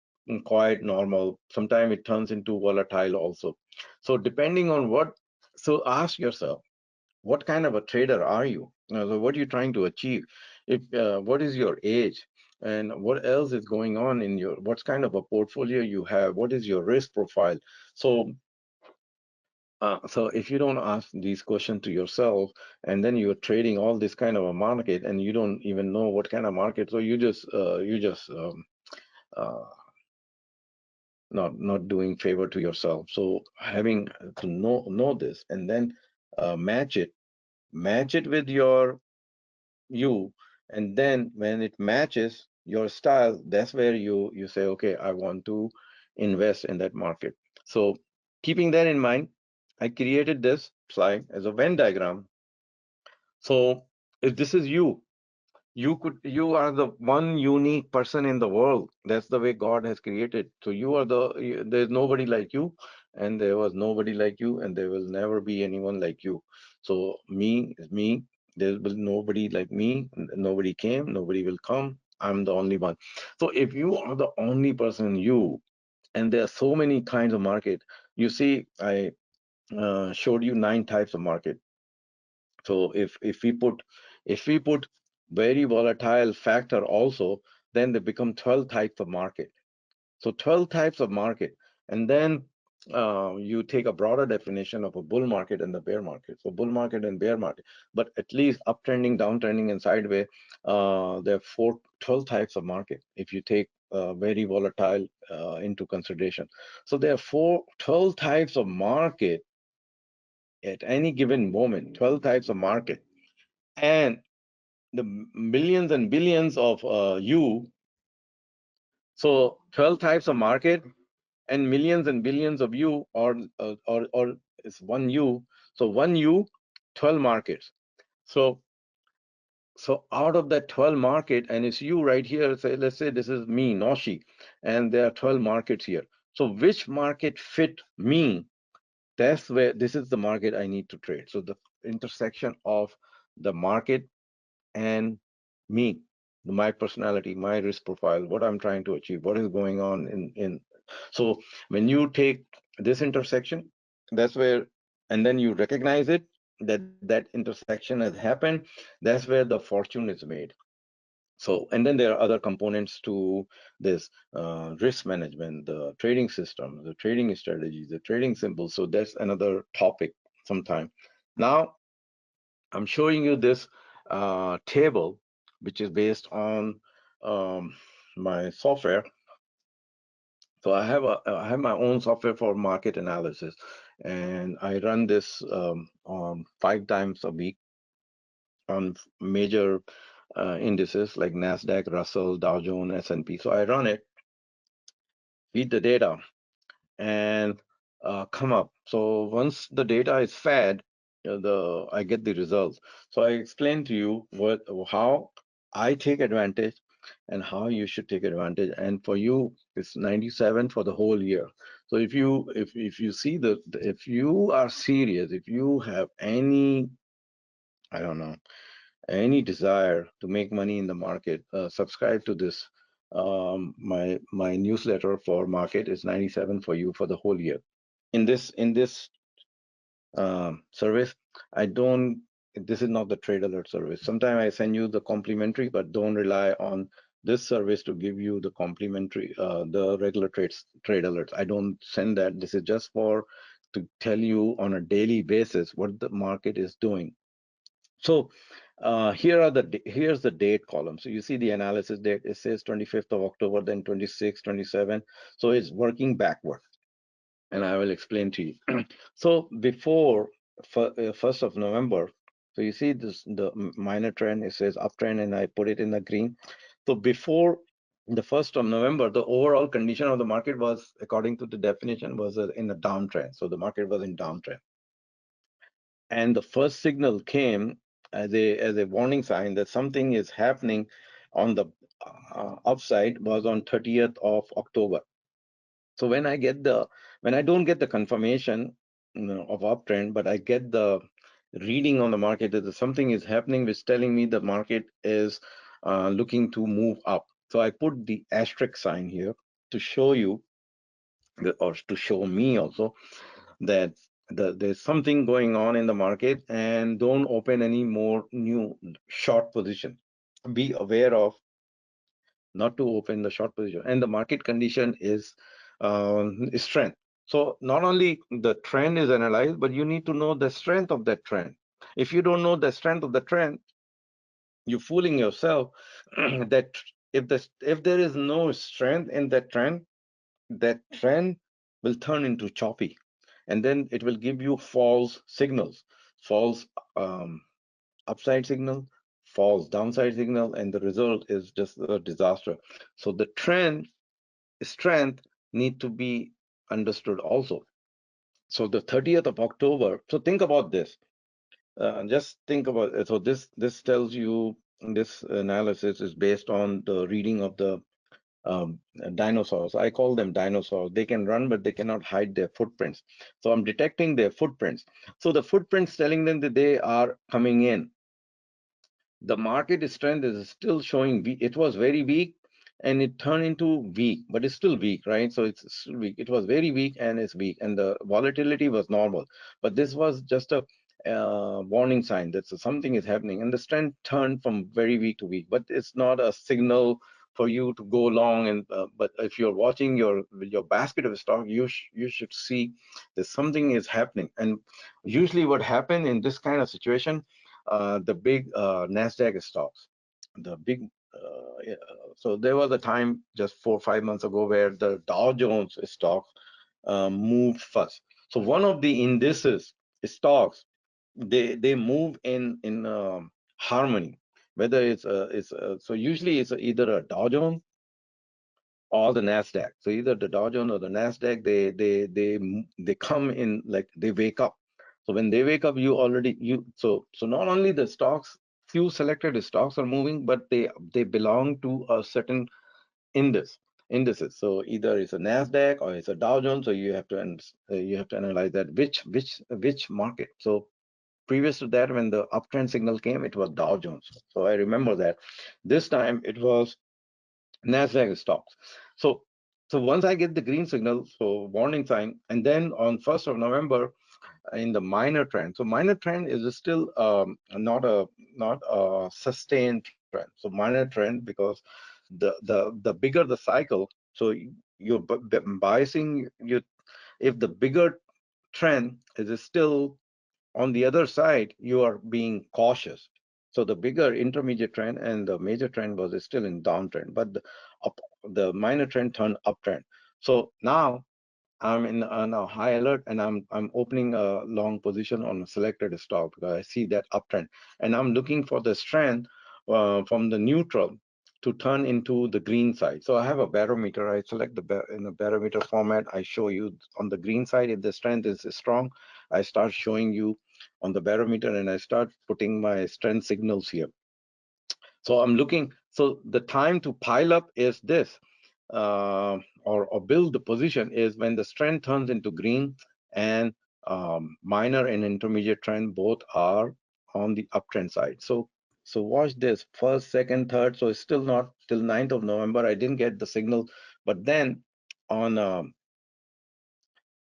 quiet, normal. Sometimes it turns into volatile also. So depending on so ask yourself, what kind of a trader are you? So what are you trying to achieve? If what is your age? And what else is going on in what kind of a portfolio you have? What is your risk profile? So if you don't ask these questions to yourself, and then you're trading all this kind of a market, and you don't even know what kind of market, so you just uh, not doing favor to yourself. So having to know this, and then match it with you, and then when it matches your style, that's where you say, okay, I want to invest in that market. So keeping that in mind, I created this slide as a Venn diagram. So if this is you are the one unique person in the world. That's the way God has created. So there's nobody like you, and there was nobody like you, and there will never be anyone like you. So me is me. There will nobody like me. Nobody came, nobody will come. I'm the only one. So if you are the only person, and there are so many kinds of market. You see, I showed you 9 types of market. So if we put very volatile factor also, then they become 12 types of market. So 12 types of market, and then you take a broader definition of a bull market and the bear market. So bull market and bear market, but at least uptrending, downtrending, and sideways, there are 12 types of market if you take very volatile into consideration. So there are 12 types of market at any given moment, 12 types of market. And the millions and billions of you, so 12 types of market and millions and billions of you, or is one you. So one you, 12 markets. So out of that 12 market, and it's you right here, say, let's say this is me, Noshi, and there are 12 markets here. So which market fit me? That's where this is the market I need to trade. So the intersection of the market and me, my personality, my risk profile, what I'm trying to achieve, what is going on in So when you take this intersection, that's where, and then you recognize it, that intersection has happened, that's where the fortune is made. So, and then there are other components to this risk management, the trading system, the trading strategies, the trading symbols. So that's another topic sometime. Now, I'm showing you this table, which is based on um, my software. So I have my own software for market analysis, and I run this 5 times a week on major indices like Nasdaq, Russell, Dow Jones, S&P. So I run it, feed the data, and come up. So once the data is fed, I get the results. So I explained to you how I take advantage and how you should take advantage. And for you, it's 97 for the whole year. So if you see if you are serious, if you have any, I don't know, any desire to make money in the market, subscribe to this. My newsletter for market is 97 for you for the whole year. In this service, I don't. This is not the trade alert service. Sometimes I send you the complimentary, but don't rely on this service to give you the complimentary, the regular trade alerts. I don't send that. This is just for to tell you on a daily basis what the market is doing. So here's the date column. So you see the analysis date. It says 25th of October, then 26, 27. So it's working backward, and I will explain to you. So before 1st of November, so you see this the minor trend. It says uptrend, and I put it in the green. So before the 1st of November, the overall condition of the market was, according to the definition, was in a downtrend. So the market was in downtrend. And the first signal came as a warning sign that something is happening on the upside was on 30th of October. So when I don't get the confirmation, of uptrend, but I get the reading on the market that something is happening, which is telling me the market is looking to move up. So I put the asterisk sign here to show you, or to show me also, that there's something going on in the market, and don't open any more new short position. Be aware of not to open the short position. And the market condition is strength. So not only the trend is analyzed, but you need to know the strength of that trend. If you don't know the strength of the trend, you're fooling yourself that if there is no strength in that trend will turn into choppy, and then it will give you false signals, false upside signal, false downside signal, and the result is just a disaster. So the trend strength need to be understood also. So the 30th of October, so think about this. Just think about it. So this tells you, this analysis is based on the reading of the dinosaurs. I call them dinosaurs. They can run, but they cannot hide their footprints. So I'm detecting their footprints. So the footprints telling them that they are coming in. The market strength is still showing weak. It was very weak, and it turned into weak, but it's still weak, right? So it's still weak. It was very weak, and it's weak, and the volatility was normal. But this was just a warning sign that something is happening, and the strength turned from very weak to weak. But it's not a signal for you to go long. And but if you're watching your basket of stock, you should see that something is happening. And usually, what happened in this kind of situation, the big Nasdaq stocks, the big. Yeah, so there was a time just 4 or 5 months ago where the Dow Jones stocks moved first. So one of the indices stocks, they move in harmony. Whether so usually it's either a Dow Jones or the Nasdaq. So either the Dow Jones or the Nasdaq, they come in, like they wake up. So when they wake up, so not only the stocks, few selected stocks are moving, but they belong to a certain indices. So either it's a Nasdaq or it's a Dow Jones. So you have to analyze that which market. So previous to that, when the uptrend signal came, it was Dow Jones. So I remember that. This time it was Nasdaq stocks. So So once I get the green signal, so warning sign, and then on 1st of November in the minor trend. So minor trend is still not a sustained trend. So minor trend because the bigger the cycle, so you're biasing you if the bigger trend is still on the other side, you are being cautious. So the bigger intermediate trend and the major trend was still in downtrend, but up, the minor trend turned uptrend. So now I'm on a high alert, and I'm opening a long position on a selected stock because I see that uptrend, and I'm looking for the strength from the neutral to turn into the green side. So I have a barometer. I select in a barometer format. I show you on the green side if the strength is strong. I start showing you on the barometer, and I start putting my strength signals here. So I'm looking. So the time to pile up is this or build the position is when the strength turns into green and minor and intermediate trend both are on the uptrend side. So watch this first, second, third. So it's still not till 9th of November. I didn't get the signal, but then on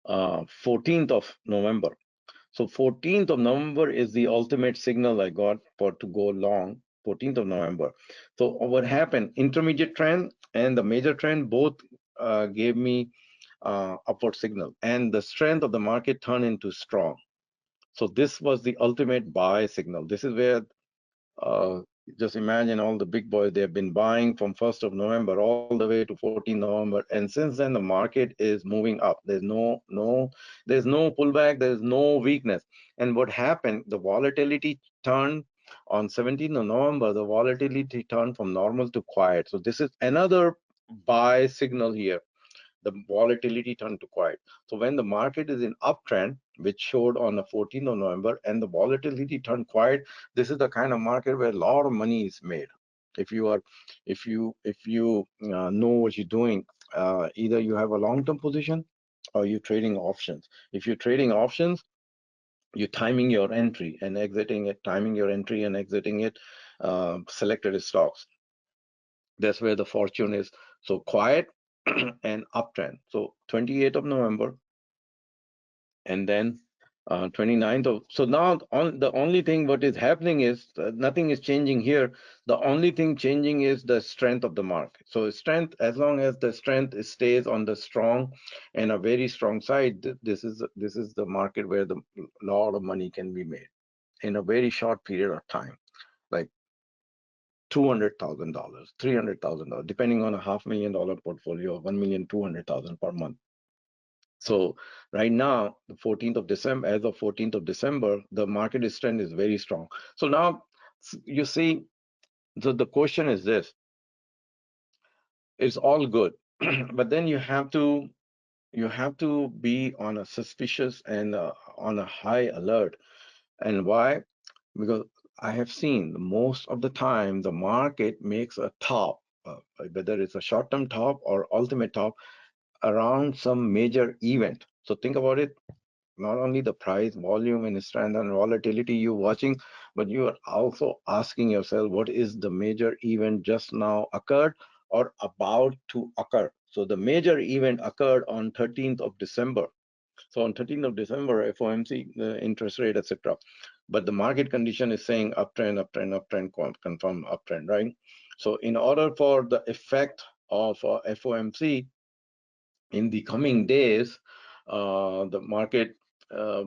14th of November. So 14th of November is the ultimate signal I got for to go long, 14th of November. So what happened? Intermediate trend and the major trend both gave me upward signal, and the strength of the market turned into strong. So this was the ultimate buy signal. This is where uh, just imagine all the big boys, they have been buying from 1st of November all the way to 14th November. And since then, the market is moving up. There's no pullback. There's no weakness. And what happened, the volatility turned on 17th of November, the volatility turned from normal to quiet. So this is another buy signal here, the volatility turned to quiet. So when the market is in uptrend, which showed on the 14th of November, and the volatility turned quiet, this is the kind of market where a lot of money is made. If you are, if you know what you're doing, either you have a long-term position or you're trading options. If you're trading options, you're timing your entry and exiting it, timing your entry and exiting it, selected stocks. That's where the fortune is. So quiet and uptrend. So 28th of November, and then 29th of. So now on the only thing what is happening is nothing is changing here. The only thing changing is the strength of the market. So strength, as long as the strength stays on the strong and a very strong side, this is the market where the lot of money can be made in a very short period of time, like $200,000, $300,000, depending on a $500,000 portfolio, 1,200,000 per month. So right now, the 14th of December, as of 14th of December, the market strength is very strong. So now you see, the question is this: it's all good, but then you have to be on a suspicious and on a high alert. And why? Because I have seen most of the time the market makes a top, whether it's a short-term top or ultimate top, around some major event. So think about it. Not only the price, volume, and strength and volatility you're watching, but you are also asking yourself, what is the major event just now occurred or about to occur? So the major event occurred on 13th of December. So on 13th of December, FOMC, the interest rate, etc. But the market condition is saying uptrend, uptrend, uptrend, confirm uptrend, right? So in order for the effect of FOMC in the coming days, the market. Uh,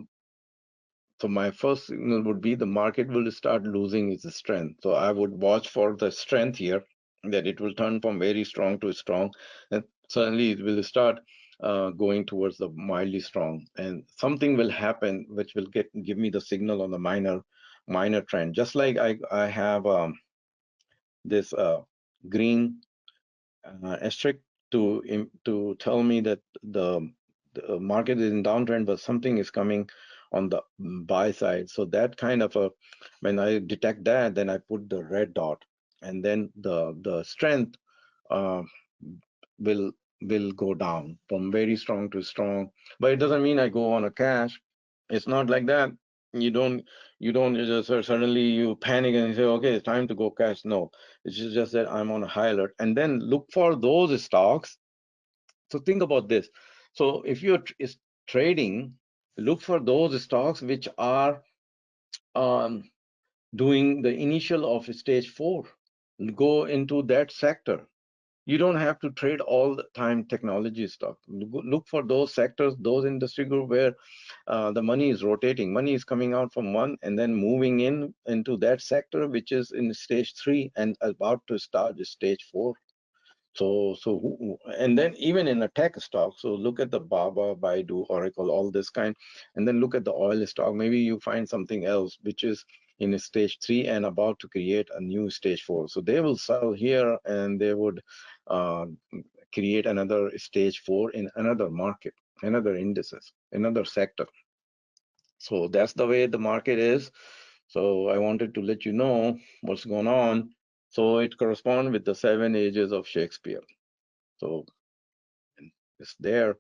so my first signal would be the market will start losing its strength. So I would watch for the strength here, that it will turn from very strong to strong, and suddenly it will start going towards the mildly strong, and something will happen which will give me the signal on the minor trend. Just like I have this green asterisk to tell me that the market is in downtrend, but something is coming on the buy side. So that kind of a, when I detect that, then I put the red dot, and then the strength uh, will will go down from very strong to strong. But it doesn't mean I go on a cash. It's not like that. You don't just suddenly you panic and you say, okay, it's time to go cash. No, it's just that I'm on a high alert. And then look for those stocks So think about this. So if you're trading, look for those stocks which are um, doing the initial of stage 4. Go into that sector. You don't have to trade all the time technology stock. Look for those sectors, those industry group where the money is rotating. Money is coming out from one and then moving in into that sector, which is in stage 3 and about to start stage 4. And then even in a tech stock, so look at the Baba, Baidu, Oracle, all this kind, and then look at the oil stock. Maybe you find something else which is in a stage 3 and about to create a new stage 4. So they will sell here and they would uh, create another stage 4 in another market, another indices, another sector. So that's the way the market is. So I wanted to let you know what's going on. So it corresponds with the 7 ages of Shakespeare. So it's their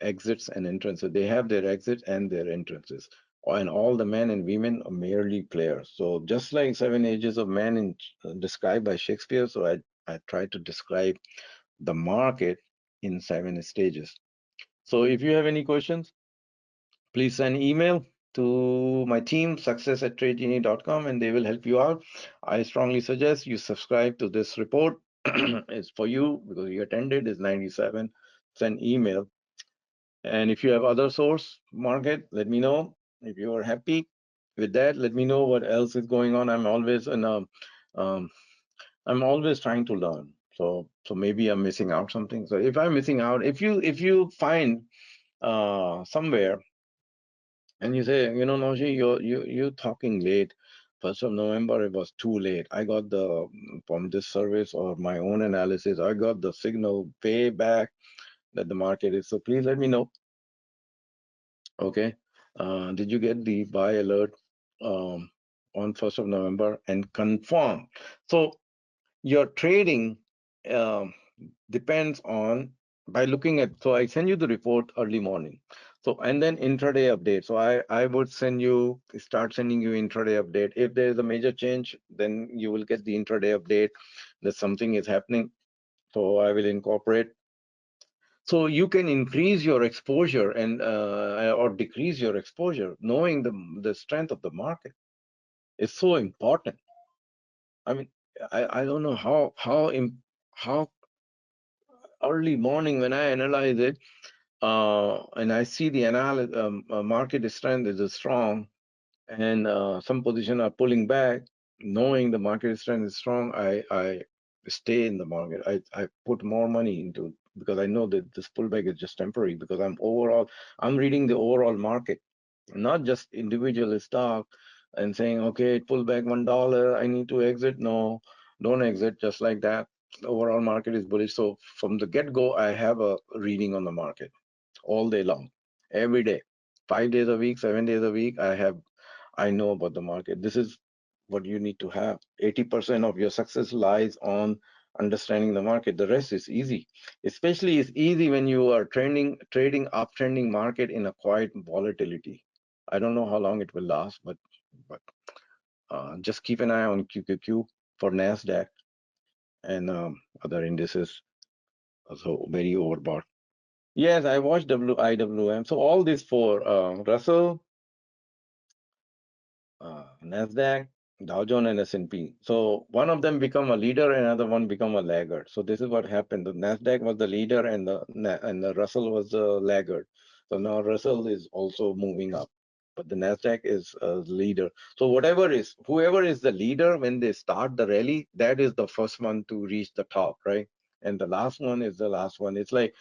exits and entrances. They have their exits and their entrances. And all the men and women are merely players. So just like 7 ages of man described by Shakespeare, so I try to describe the market in 7 stages. So if you have any questions, please send email to my team, success@tradegenie.com, and they will help you out. I strongly suggest you subscribe to this report. It's for you because you attended. It's 97. Send email. And if you have other source market, let me know. If you are happy with that, let me know what else is going on. Um, I'm always trying to learn. So maybe I'm missing out something. So if I'm missing out, if you find somewhere and you say, Noji, you're talking late. 1st of November, it was too late. I got from this service or my own analysis, I got the signal way back that the market is. So please let me know. Okay. Did you get the buy alert on 1st of November and confirm? So your trading um, depends on by looking at, so I send you the report early morning. So, and then intraday update. So I would start sending you intraday update. If there is a major change, then you will get the intraday update that something is happening. So I will incorporate. So you can increase your exposure and or decrease your exposure, knowing the strength of the market is so important. I mean, I don't know how early morning when I analyze it, and I see the market strength is strong, and some position are pulling back, knowing the market strength is strong, I stay in the market. I put more money into because I know that this pullback is just temporary because I'm reading the overall market, not just individual stock and saying, okay, it pulled back $1, I need to exit. No, don't exit just like that. The overall market is bullish. So from the get-go, I have a reading on the market all day long, every day, 5 days a week, 7 days a week. I know about the market. This is what you need to have. 80% of your success lies on understanding the market. The rest is easy. Especially it's easy when you are trading uptrending market in a quiet volatility. I don't know how long it will last, but just keep an eye on QQQ for NASDAQ and other indices. Also very overbought. Yes, I watched IWM. So all these four, Russell, Nasdaq, Dow Jones, and S&P. So one of them become a leader, and another one become a laggard. So this is what happened. The Nasdaq was the leader, and the Russell was the laggard. So now Russell is also moving up, but the Nasdaq is a leader. So whoever is the leader when they start the rally, that is the first one to reach the top, right? And the last one is the last one. It's like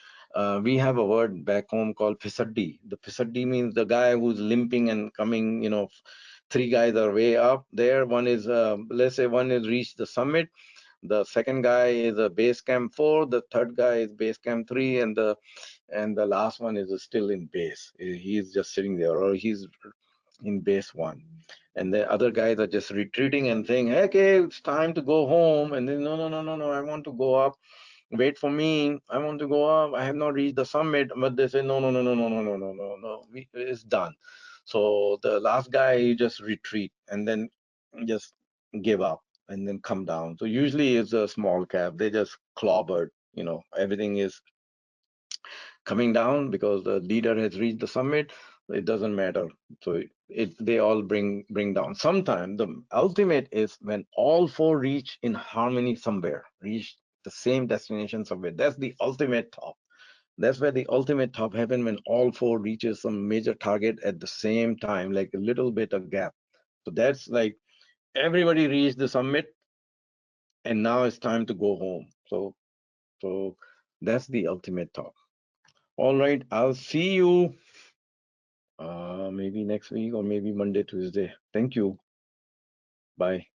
we have a word back home called Fisaddi. The Fisaddi means the guy who's limping and coming, 3 guys are way up there. One is, let's say one is reached the summit. The second guy is a base camp 4. The third guy is base camp 3. And the last one is still in base. He's just sitting there, or he's in base 1. And the other guys are just retreating and saying, hey, okay, it's time to go home. And then, no, no, no, no, no, I want to go up. Wait for me. I want to go up. I have not reached the summit. But they say, no, no, no, no, no, no, no, no, no, no. It's done. So the last guy, he just retreat and then just give up and then come down. So usually it's a small cap. They just clobbered. Everything is coming down because the leader has reached the summit. It doesn't matter. So they all bring down. Sometimes the ultimate is when all four reach in harmony somewhere, reach the same destination somewhere. That's the ultimate top. That's where the ultimate top happen, when all four reaches some major target at the same time, like a little bit of gap. So that's like everybody reached the summit, and now it's time to go home. So that's the ultimate top. All right, I'll see you maybe next week or maybe Monday, Tuesday. Thank you. Bye.